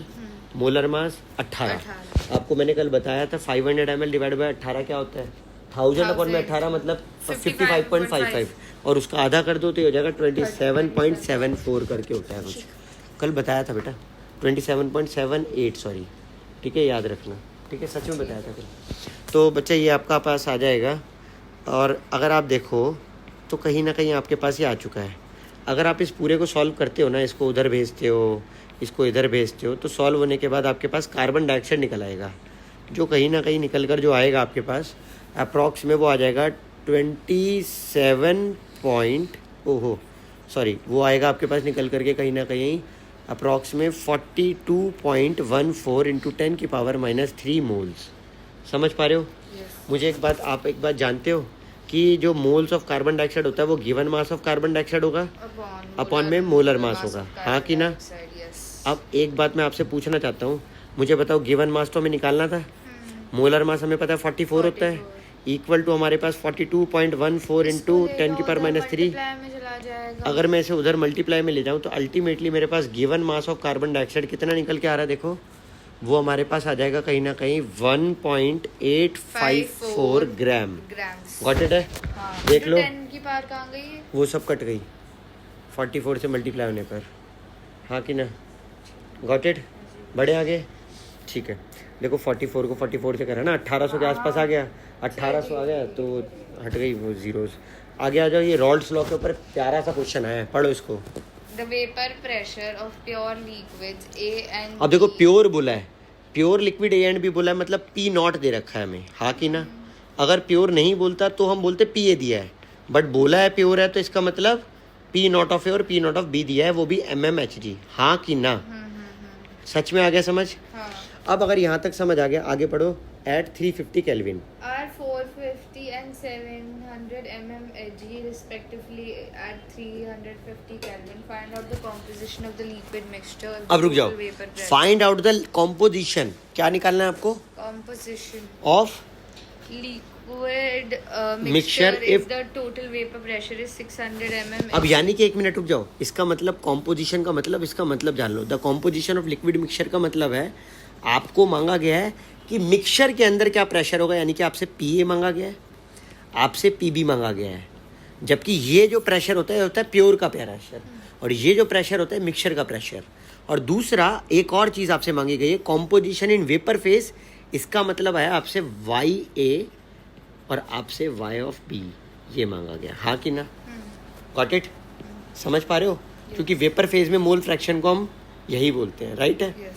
मोलर मास 18। आपको मैंने कल बताया था 500 ml डिवाइड बाय 18 क्या होता है? 1000 अपॉन में 18 मतलब 55.55, और उसका आधा कर दो तो ये हो जाएगा 27.74 करके होता है कुछ। कल बताया था बेटा 27.78, सॉरी। ठीक है, याद रखना। ठीक है, सच में बताया था कल। तो बच्चा ये आपका पास आ जाएगा, और अगर आप देखो तो कहीं ना कहीं आपके पास ये आ चुका है। अगर आप इस पूरे को सॉल्व करते हो ना, इसको उधर भेजते हो, इसको इधर भेजते हो, तो सॉल्व होने के बाद आपके पास कार्बन डाइऑक्साइड निकल आएगा, जो कहीं ना कहीं निकल कर जो आएगा आपके पास अप्रॉक्स में वो आ जाएगा 27 पॉइंट, वो आएगा आपके पास निकल करके कहीं ना कहीं अप्रॉक्स में 42.14 इंटू 10 की पावर -3 मोल्स। समझ पा रहे हो? मुझे एक बात, आप एक बात जानते हो कि जो मोल्स ऑफ कार्बन डाइऑक्साइड होता है वो given mass of carbon dioxide होगा अपॉन में मोलर मास होगा। हाँ कि ना? अब एक बात मैं आपसे पूछना चाहता हूँ, मुझे बताओ गिवन मास तो हमें निकालना था, मोलर मास हमें पता है 44 होता है, इक्वल टू हमारे पास 42.14 इंटू 10 की पावर -3। अगर मैं इसे उधर मल्टीप्लाई में ले जाऊँ तो अल्टीमेटली मेरे पास given mass of carbon dioxide कितना निकल के आ रहा है? देखो, वो हमारे पास आ जाएगा कहीं ना कहीं 1.854 ग्राम। गॉट इट है? हाँ, देख लो 10 की पावर कहाँ गई है? वो सब कट गई 44 से मल्टीप्लाई होने पर। हाँ कि ना? Got it? बढ़े आगे? ठीक है, देखो 44 को 44 से करा ना, 1800 के आसपास आ गया, 1800 आ गया तो हट गई वो जीरोस। आगे आ जाओ, ये रॉल्ड्स लॉ के ऊपर प्यारा सा क्वेश्चन आया है, पढ़ो इसको। The vapor pressure of pure liquids A and अब देखो B। प्योर बोला है, pure liquid A and B बोला है, मतलब P0 दे रखा है हमें। हाँ कि ना? अगर प्योर नहीं बोलता तो हम बोलते PA दिया है, बट बोला है प्योर है तो इसका मतलब P0 ऑफ A और P0 ऑफ B दिया है, वो भी mmHg। हाँ कि ना? सच में आ गया समझ? हाँ। अब अगर यहाँ तक समझ आ गया, आगे पढ़ो। At 350 kelvin Are 450 and 700 mmHg respectively at 350 Kelvin. Find out the composition of the liquid mixture. अब रुक जाओ, फाइंड आउट द कॉम्पोजिशन। क्या निकालना है आपको? Composition of liquid Mixture mixture if if the total vapor pressure is 600 mm। अब यानी कि 1 मिनट रुक जाओ, इसका मतलब कॉम्पोजिशन का मतलब, इसका मतलब जान लो। The composition of liquid mixture का मतलब है आपको मांगा गया है कि मिक्सचर के अंदर क्या प्रेशर होगा, यानी कि आपसे PA मांगा गया है, आपसे PB मांगा गया है। जबकि ये जो प्रेशर होता है प्योर का प्रेशर, और ये जो प्रेशर होता है मिक्सचर का प्रेशर। और दूसरा एक और चीज़ आपसे मांगी गई है, कॉम्पोजिशन इन वेपर फेज। इसका मतलब है आपसे YA और आपसे Y ऑफ B ये मांगा गया। हाँ कि ना? Got it? समझ पा रहे हो? क्योंकि वेपर फेज में मोल फ्रैक्शन को हम यही बोलते हैं, राइट है। Yes.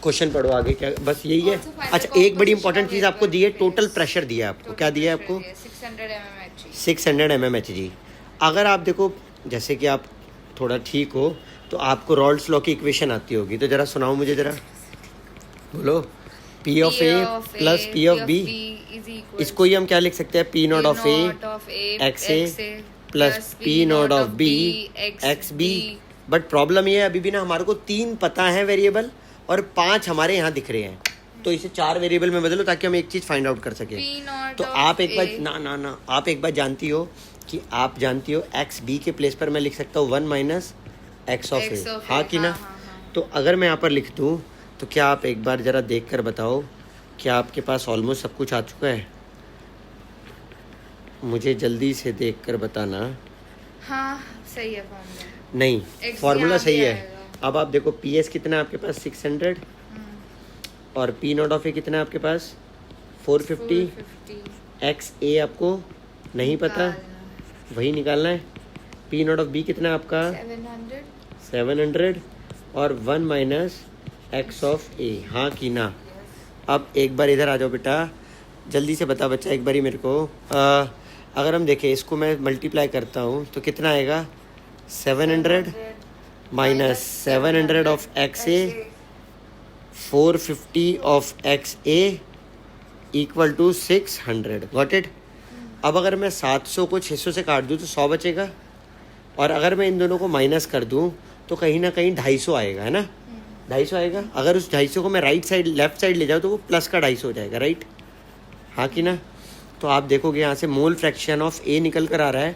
क्वेश्चन पढ़ो आगे, क्या बस यही है। Also find अच्छा, the एक बड़ी composition इंपॉर्टेंट of चीज़ आपको vapor दी है, phase. टोटल प्रेशर दिया है आपको। Total क्या दिया है pressure आपको? दिया है, 600 mmHg. 600 mmHg। अगर आप देखो, जैसे कि आप थोड़ा ठीक हो तो आपको रॉल्स लॉ की इक्वेशन आती होगी, तो जरा सुनाओ मुझे, जरा बोलो। P of A plus P of B, इसको ही हम क्या लिख सकते हैं? P naught of A x A plus P naught of B x B। But problem ये है, अभी भी ना हमारे को 3 पता है वेरिएबल और 5 हमारे यहाँ दिख रहे हैं, तो इसे 4 वेरिएबल में बदलो ताकि हम एक चीज़ फाइंड आउट कर सकें। तो आप एक बार ना आप एक बार जानती हो कि आप जानती हो एक्स बी के प्लेस पर मैं लिख सकता हूँ 1 माइनस एक्स ऑफ ए, हाँ कि ना। तो अगर मैं यहाँ पर लिख दूँ तो क्या आप एक बार ज़रा देख कर बताओ, क्या आपके पास ऑलमोस्ट सब कुछ आ चुका है? मुझे जल्दी से देख कर बताना। हाँ सही है फॉर्मूला। नहीं, फॉर्मूला सही है। अब आप देखो, पी एस कितना है आपके पास? 600 और पी नॉट ऑफ ए कितना है आपके पास? 450। एक्स ए आपको नहीं पता, वही निकालना है। पी नॉट ऑफ बी कितना है आपका? 700 और 1 माइनस एक्स ऑफ ए, हाँ कि ना। अब एक बार इधर आ जाओ बेटा, जल्दी से बता बच्चा एक बार ही मेरे को। अगर हम देखें इसको, मैं मल्टीप्लाई करता हूँ तो कितना आएगा? 700 minus 700 of X A 450 of X A equal to 600। Got it. अब अगर मैं 700 को 600 से काट दूँ तो 100 बचेगा, और अगर मैं इन दोनों को माइनस कर दूँ तो कहीं ना कहीं 250 आएगा, है ना। 250 आएगा। अगर उस 250 को मैं राइट साइड लेफ्ट साइड ले जाऊँ तो वो प्लस का 250 हो जाएगा, राइट, हाँ कि ना। तो आप देखोगे यहाँ से मोल फ्रैक्शन ऑफ ए निकल कर आ रहा है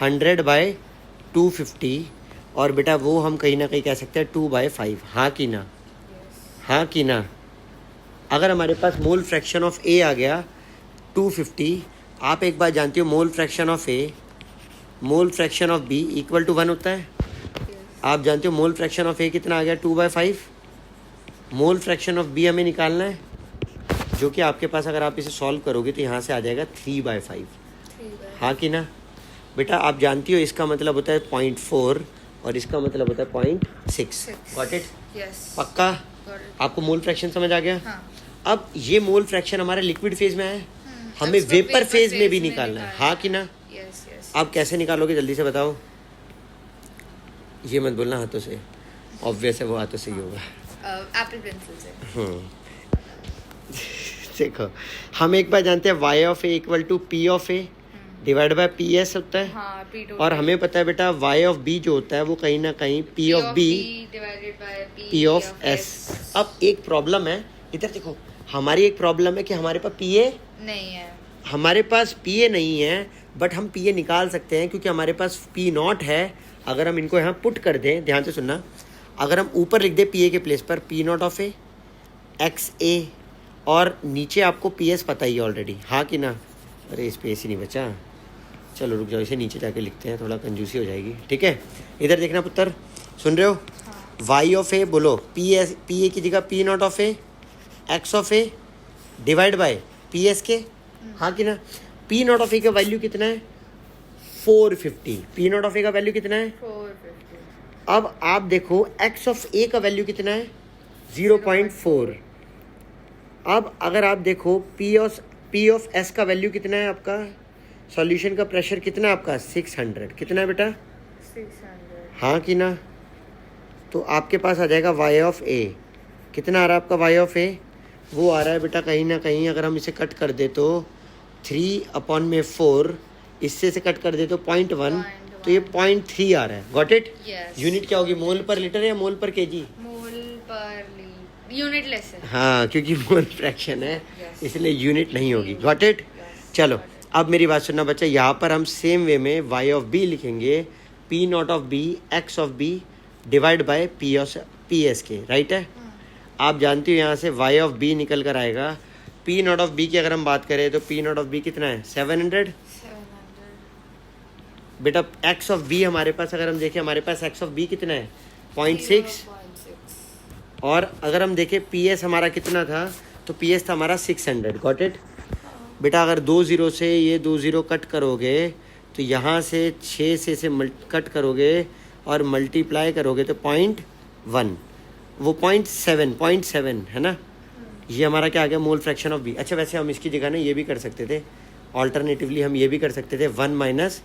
100/250, और बेटा वो हम कहीं ना कहीं कह सकते हैं 2/5, हाँ कि ना, हाँ कि ना। अगर हमारे पास मोल फ्रैक्शन ऑफ ए आ गया 250, आप एक बार जानते हो mole fraction of A mole fraction of B equal to 1 होता है। आप जानते हो मोल फ्रैक्शन ऑफ ए कितना आ गया? 2/5। मोल फ्रैक्शन ऑफ बी हमें निकालना है, जो कि आपके पास अगर आप इसे सॉल्व करोगे तो यहाँ से आ जाएगा 3/5, हाँ कि ना। बेटा आप जानती हो इसका मतलब होता है 0.4 और इसका मतलब होता है 0.6। Got it? पक्का? आपको मोल फ्रैक्शन समझ आ गया? हाँ. अब ये मोल फ्रैक्शन हमारे लिक्विड फेज में है, हमें वेपर फेज में भी निकालना है, हाँ कि ना। आप कैसे निकालोगे जल्दी से बताओ? ये मत बोलना हाथों से, ऑब्वियस है वो हाथों से ही होगा। एप्पल पेंसिल से। देखो, हम एक बार जानते हैं y of A equal to P of A divide by P S होता है। हाँ, और हमें पता है बेटा y ऑफ b जो होता है वो कहीं ना कहीं p of b divided by p of s। अब एक प्रॉब्लम है, इधर देखो, हमारी एक प्रॉब्लम है कि हमारे पास pa नहीं है, हमारे पास pa नहीं है, बट हम pa निकाल सकते हैं क्योंकि हमारे पास p नॉट है। अगर हम इनको यहाँ पुट कर दें, ध्यान से सुनना, अगर हम ऊपर लिख दें pa के प्लेस पर p naught of A X A, और नीचे आपको पी एस पता ही है ऑलरेडी, हाँ कि ना। अरे स्पेस ही नहीं बचा, चलो रुक जाओ, इसे नीचे जाके लिखते हैं, थोड़ा कंजूसी हो जाएगी, ठीक है। इधर देखना पुत्र, सुन रहे हो? वाई ऑफ ए बोलो, पी ए की जगह P not of A x of A divide by P S के, हाँ कि ना। पी नॉट ऑफ ए का वैल्यू कितना है? 450। पी नॉट ऑफ ए का वैल्यू कितना है? 450। अब आप देखो एक्स ऑफ ए का वैल्यू कितना है? 0.4। अब अगर आप देखो पी ऑफ एस का वैल्यू कितना है आपका? सॉल्यूशन का प्रेशर कितना है आपका? 600। कितना है बेटा? 600। हाँ कि ना। तो आपके पास आ जाएगा y ऑफ ए। कितना आ रहा है आपका y ऑफ ए? वो आ रहा है बेटा कहीं ना कहीं, अगर हम इसे कट कर दे तो 3/4, इससे से कट कर दे तो 0.1, तो ये 0.3 आ रहा है। Got it? यूनिट क्या होगी? मोल पर लीटर या मोल पर केजी? मोल पर यूनिट लेस है। हाँ, क्योंकि मोल फ्रैक्शन है, इसलिए यूनिट नहीं होगी। Got it? चलो अब मेरी बात सुनना बच्चा, यहाँ पर हम सेम वे में y ऑफ b लिखेंगे p naught of b x of b divide by P S के, राइट है। आप जानती हो यहाँ से y ऑफ b निकल कर आएगा। p नॉट ऑफ b की अगर हम बात करें तो p नॉट ऑफ b कितना है? 700। बेटा x ऑफ b हमारे पास अगर हम देखें, हमारे पास x ऑफ b कितना है? 0.6। और अगर हम देखें पी एस हमारा कितना था, तो पी एस था हमारा 600। Got it? बेटा अगर 2 0 से ये 2 0 कट करोगे तो यहाँ से 6 से कट करोगे और मल्टीप्लाई करोगे तो 0.1, वो 0.7 है ना, ये हमारा क्या आ गया, मोल फ्रैक्शन ऑफ बी। अच्छा वैसे हम इसकी जगह ना ये भी कर सकते थे, ऑल्टरनेटिवली हम ये भी कर सकते थे 1 minus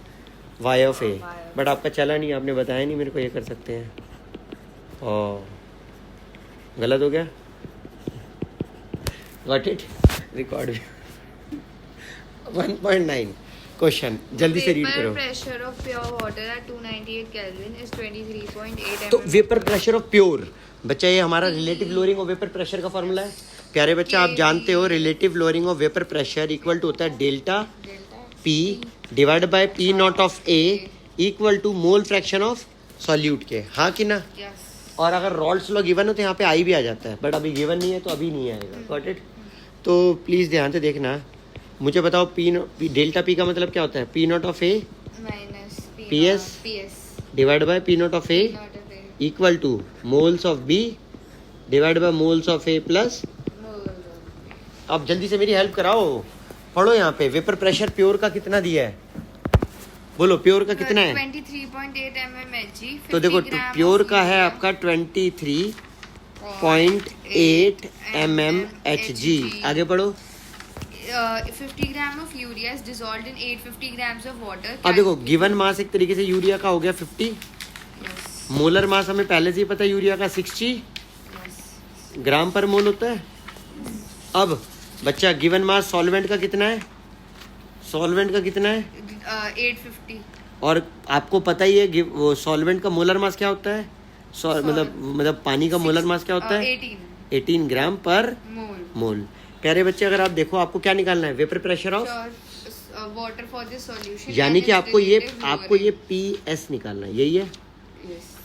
Y of A, but आपका चला नहीं, आपने बताया नहीं मेरे को ये कर सकते हैं। और गलत हो गया, गॉट इट, रिकॉर्ड 1.9 क्वेश्चन जल्दी से रीड करो। Pressure of pure water at 298 kelvin is 23.8 तो वेपर प्रेशर ऑफ प्योर, बच्चा ये हमारा relative lowering of vapour pressure का फॉर्मूला है। प्यारे बच्चा आप जानते हो relative lowering of vapour pressure equal to होता है delta P divide by P not of A equal to mole fraction of solute के, हाँ कि ना। और अगर रॉल्स लॉ गिवन हो तो यहाँ पे आई भी आ जाता है, बट अभी गिवन नहीं है तो अभी नहीं आएगा, गॉट इट। तो प्लीज़ ध्यान से देखना, मुझे बताओ डेल्टा पी का मतलब क्या होता है, P not of A minus P S divide by P not of A equal to moles of B divide by moles of A plus. अब जल्दी से मेरी हेल्प कराओ, पढ़ो यहाँ पे वेपर प्रेशर प्योर का कितना दिया है, बोलो प्योर का कितना है। 23.8 mmHg। तो देखो प्योर का है आपका 23.8 mmHg। आगे पढ़ो। 50 gram of urea is dissolved in 850 grams of water. अब देखो गिवन मास एक तरीके से यूरिया का हो गया 50, मोलर मास हमें पहले से ही पता है यूरिया का 60 ग्राम पर मोल होता है। अब बच्चा गिवन मास सॉल्वेंट का कितना है, सॉल्वेंट का कितना है 850। और आपको पता ही है वो सॉल्वेंट का मोलर मास क्या होता है, मतलब पानी का मोलर मास क्या होता है 18 ग्राम पर मोल। प्यारे बच्चे अगर आप देखो आपको क्या निकालना है, vapour pressure of water for this solution, यानी कि आपको ये पीएस निकालना है, यही है।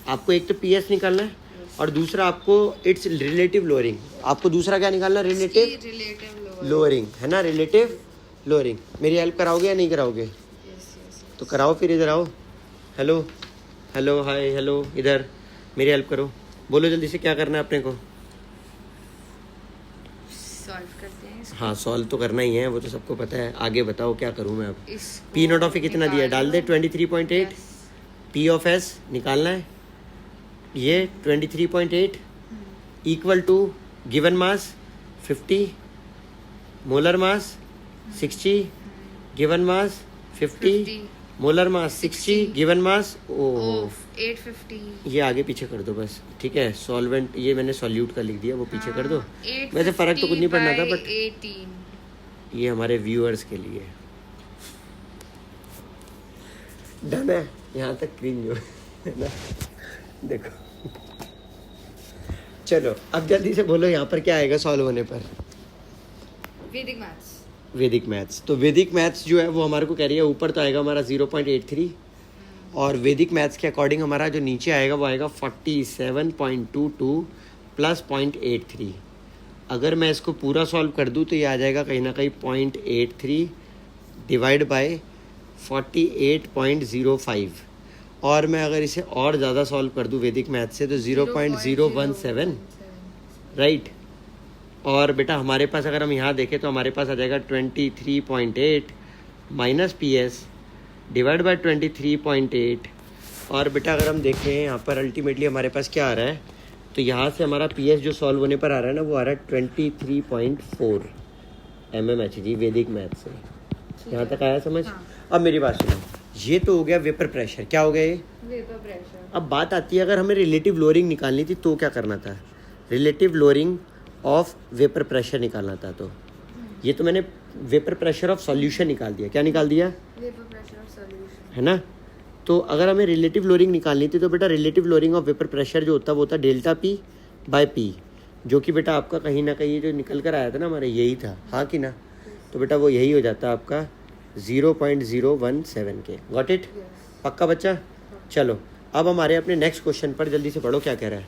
आपको एक तो पीएस निकालना है और दूसरा आपको इट्स रिलेटिव लोअरिंग, आपको दूसरा क्या निकालना है, रिलेटिव लोअरिंग, है ना, रिलेटिव लोअरिंग। मेरी हेल्प कराओगे या नहीं कराओगे? तो कराओ फिर, इधर आओ। हेलो हेलो हाय हेलो, इधर मेरी हेल्प करो, बोलो जल्दी से क्या करना है अपने को। सॉल्व करते हैं। हाँ सॉल्व तो करना ही है, वो तो सबको पता है। आगे बताओ क्या करूँ मैं अब। पी नॉट ऑफ ए कितना दिया, डाल दे 23.8। पी ऑफ एस निकालना है, ये 23.8 equal to given mass 50, molar mass 60, given mass 50, molar mass 60, given mass 850। ये आगे पीछे कर दो बस, ठीक है। सॉल्वेंट ये मैंने सॉल्यूट का लिख दिया, वो पीछे कर दो। वैसे फर्क तो कुछ नहीं पड़ना था, बट ये हमारे व्यूअर्स के लिए डन है। यहाँ तक क्रीम जो है ना, देखो चलो अब जल्दी से बोलो यहाँ पर क्या आएगा सॉल्व होने पर। वैदिक मैथ्स। वैदिक मैथ्स, तो वैदिक मैथ्स जो है वो हमारे को कह रही है ऊपर तो आएगा हमारा 0.83, और वैदिक मैथ्स के अकॉर्डिंग हमारा जो नीचे आएगा वो आएगा 47.22 प्लस 0.83। अगर मैं इसको पूरा सॉल्व कर दूँ तो ये आ जाएगा कहीं ना कहीं 0.83 डिवाइड बाय 48.05, और मैं अगर इसे और ज़्यादा सॉल्व कर दूँ वैदिक मैथ से तो 0.017, राइट। और बेटा हमारे पास अगर हम यहाँ देखें तो हमारे पास आ जाएगा 23.8 minus P S divide bye 23.8, और बेटा अगर हम देखें यहाँ पर अल्टीमेटली हमारे पास क्या आ रहा है, तो यहाँ से हमारा पी एस जो सॉल्व होने पर आ रहा है ना वो आ रहा है 23.4 mmHg वैदिक मैथ से। यहाँ तक आया समझ? हाँ। अब मेरी बात सुनो, ये तो हो गया वेपर प्रेशर, क्या हो गया ये वेपर प्रेशर। अब बात आती है अगर हमें रिलेटिव लोअरिंग निकालनी थी तो क्या करना था, relative lowering of vapour pressure निकालना था। तो ये तो मैंने वेपर प्रेशर ऑफ सॉल्यूशन निकाल दिया, क्या निकाल दिया, वेपर प्रेशर ऑफ सॉल्यूशन, है ना। तो अगर हमें रिलेटिव लोअरिंग निकालनी थी तो बेटा relative lowering of vapour pressure जो होता है वो होता डेल्टा पी बाय पी, जो कि बेटा आपका कहीं ना कहीं जो निकल कर आया था ना हमारे यही था, हाँ कि ना। तो बेटा वो यही हो जाता आपका 0.017 के, गॉट इट, पक्का बच्चा। चलो अब हमारे अपने नेक्स्ट क्वेश्चन पर जल्दी से पढ़ो क्या कह रहा है,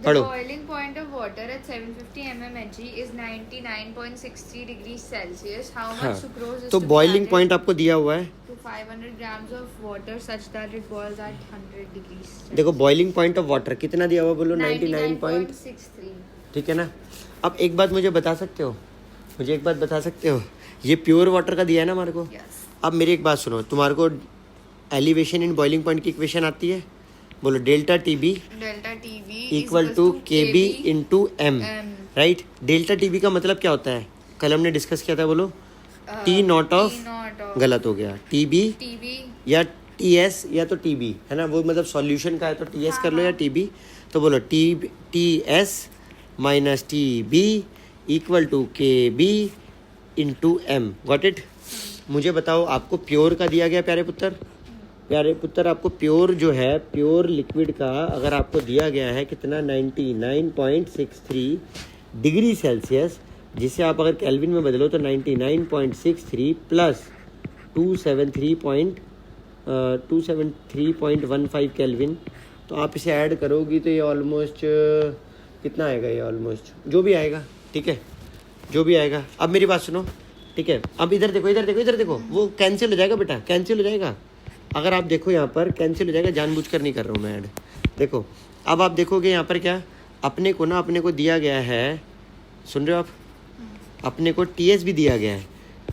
The boiling point of water at 750 mmHg is 99.63 degrees Celsius. How much sucrose is तो to be boiling added point आपको दिया हुआ है to 500 grams of water such that it boils at 100 degrees Celsius? देखो बॉइलिंग पॉइंट ऑफ वाटर कितना दिया हुआ, बोलो 99.63। ठीक है ना। अब एक बात मुझे बता सकते हो, मुझे एक बात बता सकते हो, ये प्योर वाटर का दिया है ना हमारे को। Yes. अब मेरी एक बात सुनो, तुम्हारे को एलिवेशन इन बॉइलिंग पॉइंट की इक्वेशन आती है, बोलो delta T B equal to K B into M, right. Delta T B का मतलब क्या होता है, कल हमने डिस्कस किया था, बोलो टी नॉट ऑफ, गलत हो गया, टी बी या टी एस या तो टी बी, है ना, वो मतलब सॉल्यूशन का है तो टी एस कर लो या टी बी, तो बोलो T S minus T B equal to K B into M, got it. मुझे बताओ आपको प्योर का दिया गया प्यारे पुत्र, आपको प्योर जो है, प्योर लिक्विड का अगर आपको दिया गया है कितना 99.63 डिग्री सेल्सियस, जिसे आप अगर केल्विन में बदलो तो 99.63 प्लस 273.15 केल्विन, तो आप इसे ऐड करोगी तो ये ऑलमोस्ट कितना आएगा, ये ऑलमोस्ट जो भी आएगा, ठीक है, जो भी आएगा। अब मेरी बात सुनो, ठीक है, अब इधर देखो, वो कैंसिल हो जाएगा बेटा, कैंसिल हो जाएगा। अगर आप देखो यहाँ पर कैंसिल हो जाएगा, जानबूझकर नहीं कर रहा हूँ मैं ऐड। देखो अब आप देखोगे यहाँ पर क्या, अपने को दिया गया है, सुन रहे हो आप, अपने को टीएस भी दिया गया है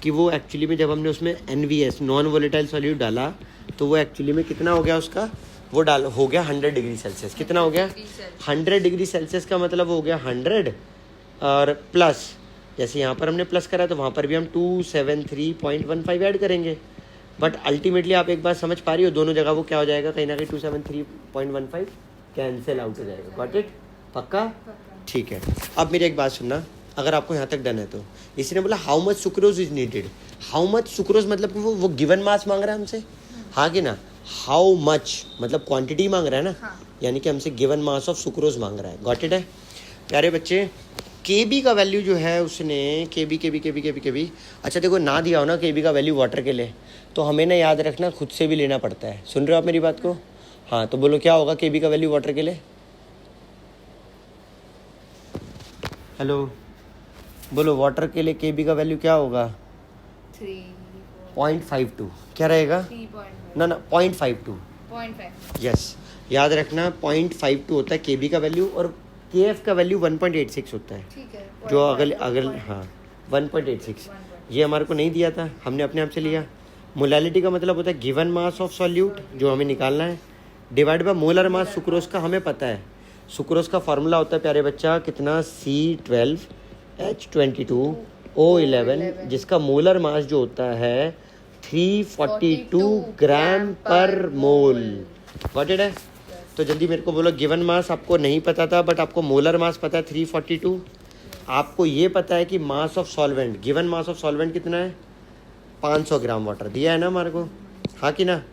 कि वो एक्चुअली में जब हमने उसमें एनवीएस नॉन वोलेटाइल सॉल्यूट डाला तो वो एक्चुअली में कितना हो गया उसका, वो हो गया 100 डिग्री सेल्सियस। कितना हो गया 100 डिग्री सेल्सियस का मतलब हो गया 100 और प्लस, जैसे यहाँ पर हमने प्लस करा तो वहाँ पर भी हम 273.15 ऐड करेंगे। बट अल्टीमेटली आप एक बात समझ पा रही हो, दोनों जगह वो क्या हो जाएगा, कहीं ना कहीं 273.15 कैंसिल आउट हो जाएगा, गॉट इट, पक्का, ठीक है। अब मेरी एक बात सुनना, अगर आपको यहाँ तक डन है तो इसने बोला how much sucrose is needed, how much sucrose मतलब कि वो गिवन मास मांग रहा है हमसे, हाँ कि ना, हाउ मच मतलब क्वांटिटी मांग रहा है ना, हाँ। यानी कि हमसे गिवन मास ऑफ सुक्रोज मांग रहा है, गॉट इट है प्यारे बच्चे। केबी का वैल्यू जो है उसने केबी, अच्छा देखो ना दिया हो ना केबी का वैल्यू वाटर के लिए, तो हमें ना याद रखना खुद से भी लेना पड़ता है, सुन रहे हो आप मेरी बात को, हाँ। तो बोलो क्या होगा केबी का वैल्यू वाटर के लिए, हेलो बोलो, वाटर के लिए केबी का वैल्यू क्या होगा 0.52, क्या रहेगा ना 0.52, यस, याद रखना 0.52 होता है केबी का वैल्यू, और केएफ का वैल्यू 1.86 होता है, ठीक है, जो अगल हाँ 1.86, ये हमारे को नहीं दिया था, हमने अपने आप से लिया। मोलैलिटी का मतलब होता है गिवन मास ऑफ सॉल्यूट जो हमें निकालना है, divide by molar mass sucrose का हमें पता है, सुक्रोज का फॉर्मूला होता है प्यारे बच्चा कितना C12H22O11, जिसका मोलर मास जो होता है 342 ग्राम पर मोल, गॉट इट है। तो जल्दी मेरे को बोलो, गिवन मास आपको नहीं पता था बट आपको मोलर मास पता है 342, आपको ये पता है कि मास of solvent, given mass of solvent कितना है 500 ग्राम वाटर दिया है ना हमारे को, हाँ कि ना,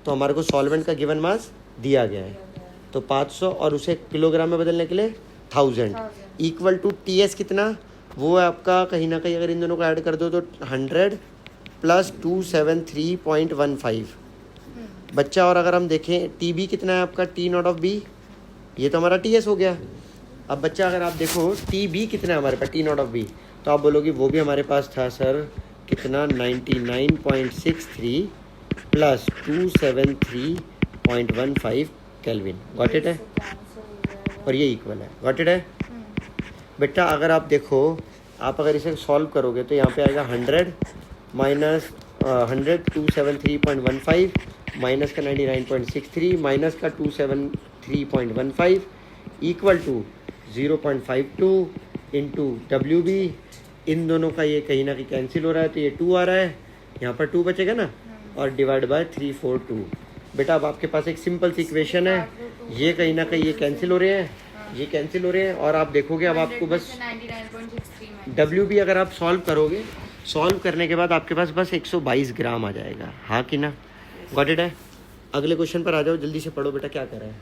तो हमारे को सॉल्वेंट का गिवन मास दिया गया है, तो 500 और उसे किलोग्राम में बदलने के लिए 1000 इक्वल टू टीएस कितना, वो है आपका कहीं ना कहीं अगर इन दोनों को ऐड कर दो तो 100 प्लस 273.15 बच्चा। और अगर हम देखें टी बी कितना है आपका, टी नॉट ऑफ बी, ये तो हमारा टी एस हो गया। अब बच्चा अगर आप देखो टी बी कितना है हमारे पास, टी नॉट ऑफ बी, तो आप बोलोगे वो भी हमारे पास था सर कितना 99.63 प्लस 273.15 केल्विन, गॉट इट है, और ये इक्वल है, गॉट इट है बेटा। अगर आप देखो, आप अगर इसे सॉल्व करोगे तो यहाँ पे आएगा 100 माइनस 100 273.15 माइनस का 99.63 माइनस का 273.15 equal to 0.52 into W B, इन दोनों का ये कहीं ना कहीं कैंसिल हो रहा है तो ये 2 आ रहा है, यहाँ पर 2 बचेगा ना, और डिवाइड बाय 342 बेटा। अब आपके पास एक सिंपल सी इक्वेशन है, ये कहीं ना कहीं ये कैंसिल हो रहे हैं, ये कैंसिल हो रहे हैं, और आप देखोगे अब आपको बस डब्ल्यू बी अगर आप सॉल्व करोगे, सॉल्व करने के बाद आपके पास बस 122 ग्राम आ जाएगा, हाँ कि ना, गॉट इट है। अगले क्वेश्चन पर आ जाओ, जल्दी से पढ़ो बेटा क्या कर रहा है।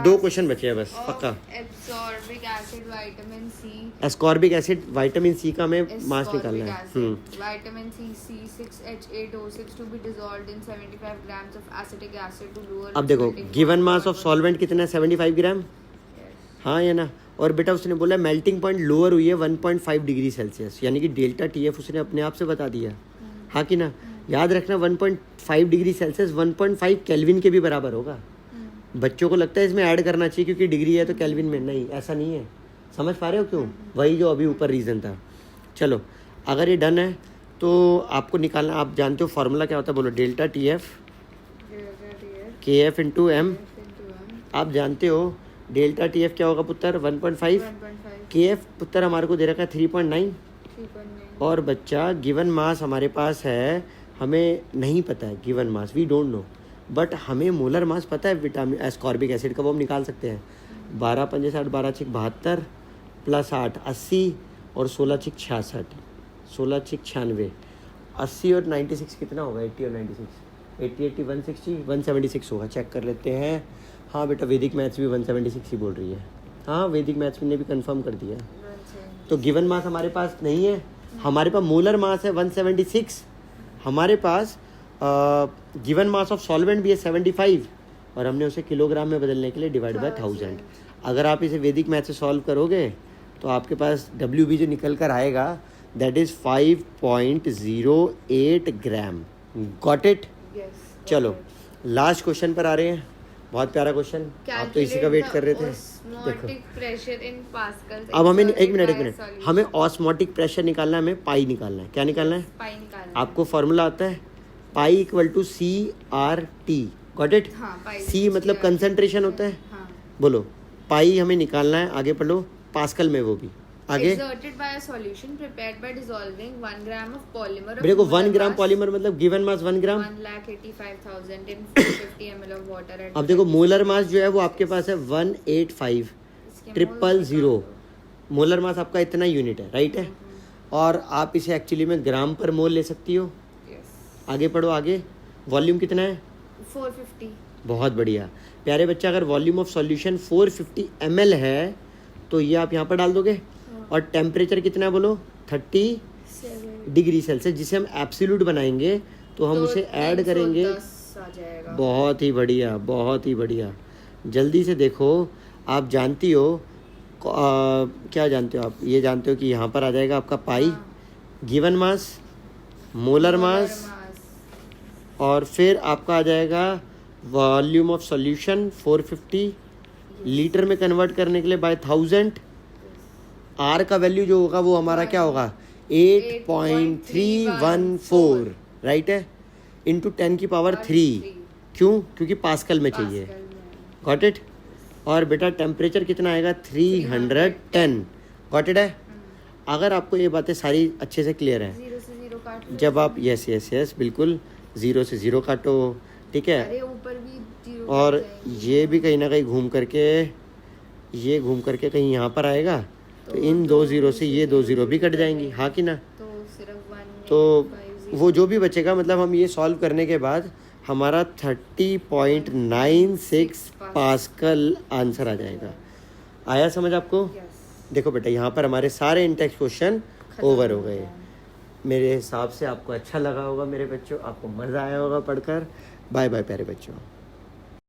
दो क्वेश्चन बचे हैं बस, पक्का। Absorbic acid vitamin C, ascorbic acid vitamin C का हमें मास निकालना है, vitamin C C6H8O6 to be dissolved in 75 grams of acetic acid to lower. अब देखो गिवन मास ऑफ सॉल्वेंट कितना है 75 ग्राम, हाँ या ना, और बेटा उसने बोला मेल्टिंग पॉइंट लोअर हुई है 1.5 डिग्री सेल्सियस, यानी कि डेल्टा टीएफ उसने अपने आप से बता दिया, हाँ कि ना। याद रखना 1.5 डिग्री सेल्सियस 1.5 केल्विन के भी बराबर होगा। बच्चों को लगता है इसमें ऐड करना चाहिए क्योंकि डिग्री है तो केल्विन में, नहीं ऐसा नहीं है, समझ पा रहे हो क्यों, वही जो अभी ऊपर रीज़न था। चलो अगर ये डन है तो आपको निकालना, आप जानते हो फार्मूला क्या होता है, बोलो डेल्टा टी एफ के एफ इंटू एम। आप जानते हो डेल्टा टी एफ क्या होगा पुत्र, 1.5। के एफ पुत्र हमारे को दे रखा है 3.9। और बच्चा गिवन मास हमारे पास है, हमें नहीं पता है given mass, we don't know, but हमें मोलर मास पता है विटामिन एस्कॉर्बिक एसिड का, वो हम निकाल सकते हैं। 12 पंजे 60, 12 छिक 72 प्लस 8 80 और 16 छिक 66, 16 छिक 96, 80 और 96 कितना होगा, 80 और 96, 80 80 160 176 होगा। चेक कर लेते हैं। हाँ बेटा वैदिक मैथ्स भी 176 ही बोल रही है। हाँ वैदिक मैथ्स ने भी कंफर्म कर दिया। तो गिवन मास हमारे पास नहीं है, हमारे पास मोलर मास है 176, हमारे पास गिवन मास ऑफ सॉल्वेंट भी है 75, और हमने उसे किलोग्राम में बदलने के लिए डिवाइड बाय 1000। अगर आप इसे वैदिक मैथ से सॉल्व करोगे तो आपके पास WB जो निकल कर आएगा that is 5.08 gram. Got it? चलो लास्ट क्वेश्चन पर आ रहे हैं, बहुत प्यारा क्वेश्चन, आप तो इसी का वेट कर रहे थे। देखो प्रेशर इन पास्कल। अब हमें एक मिनट हमें ऑस्मोटिक प्रेशर निकालना है, हमें पाई निकालना है। क्या निकालना है? पाई निकालना है। आपको फॉर्मूला आता है pi equal to CRT। Got it? C मतलब कंसंट्रेशन होता है। बोलो पाई हमें निकालना है, आगे पढ़ो पास्कल में, वो भी आगे। Exerted by a solution prepared by dissolving 1 gram of polymer of देखो 1 molar ग्राम mass, पॉलीमर मतलब given mass 1 gram. 1,85,000 in 450 ml of water at अब देखो मोलर मास जो है वो आपके पास है 185,000। मोलर मास आपका इतना यूनिट है, राइट है। और आप इसे एक्चुअली में ग्राम पर मोल ले सकती हो। आगे पढ़ो आगे। वॉल्यूम कितना है? 450। बहुत बढ़िया प्यारे बच्चा, अगर वॉल्यूम ऑफ सॉल्यूशन 450 ml है तो ये आप यहाँ पर डाल दोगे। और टेम्परेचर कितना है बोलो? 30 डिग्री सेल्सियस, जिसे हम एब्सोल्यूट बनाएंगे तो हम उसे ऐड करेंगे। बहुत ही बढ़िया, बहुत ही बढ़िया। जल्दी से देखो, आप जानती हो क्या जानते हो आप? ये जानते हो कि यहाँ पर आ जाएगा आपका पाई, गिवन मास, मोलर मास, और फिर आपका आ जाएगा वॉल्यूम ऑफ सॉल्यूशन 450, लीटर में कन्वर्ट करने के लिए बाय 1000। आर का वैल्यू जो होगा वो हमारा क्या होगा? 8.314, राइट है, इंटू 10 की पावर 3। क्यों? क्योंकि पास्कल में चाहिए। Got it? और बेटा टेम्परेचर कितना आएगा? 310। गॉट इट है? अगर आपको ये बातें सारी अच्छे से क्लियर है, 0 से 0 काट, जब आप यस बिल्कुल 0 से 0 काटो, ठीक है। अरे ऊपर भी 0 और ये भी कहीं ना कहीं घूम करके, ये घूम करके कहीं यहाँ पर आएगा, तो इन 2 0 से ये 2 0 भी कट जाएंगी, हाँ कि ना। तो सिर्फ 1, तो वो जो भी बचेगा, मतलब हम ये सॉल्व करने के बाद हमारा 30.96 पास्कल आंसर आ जाएगा। आया समझ आपको? देखो बेटा यहाँ पर हमारे सारे इंटेक्स क्वेश्चन ओवर हो गए। मेरे हिसाब से आपको अच्छा लगा होगा मेरे बच्चों, आपको मज़ा आया होगा पढ़कर। बाय बाय प्यारे बच्चों।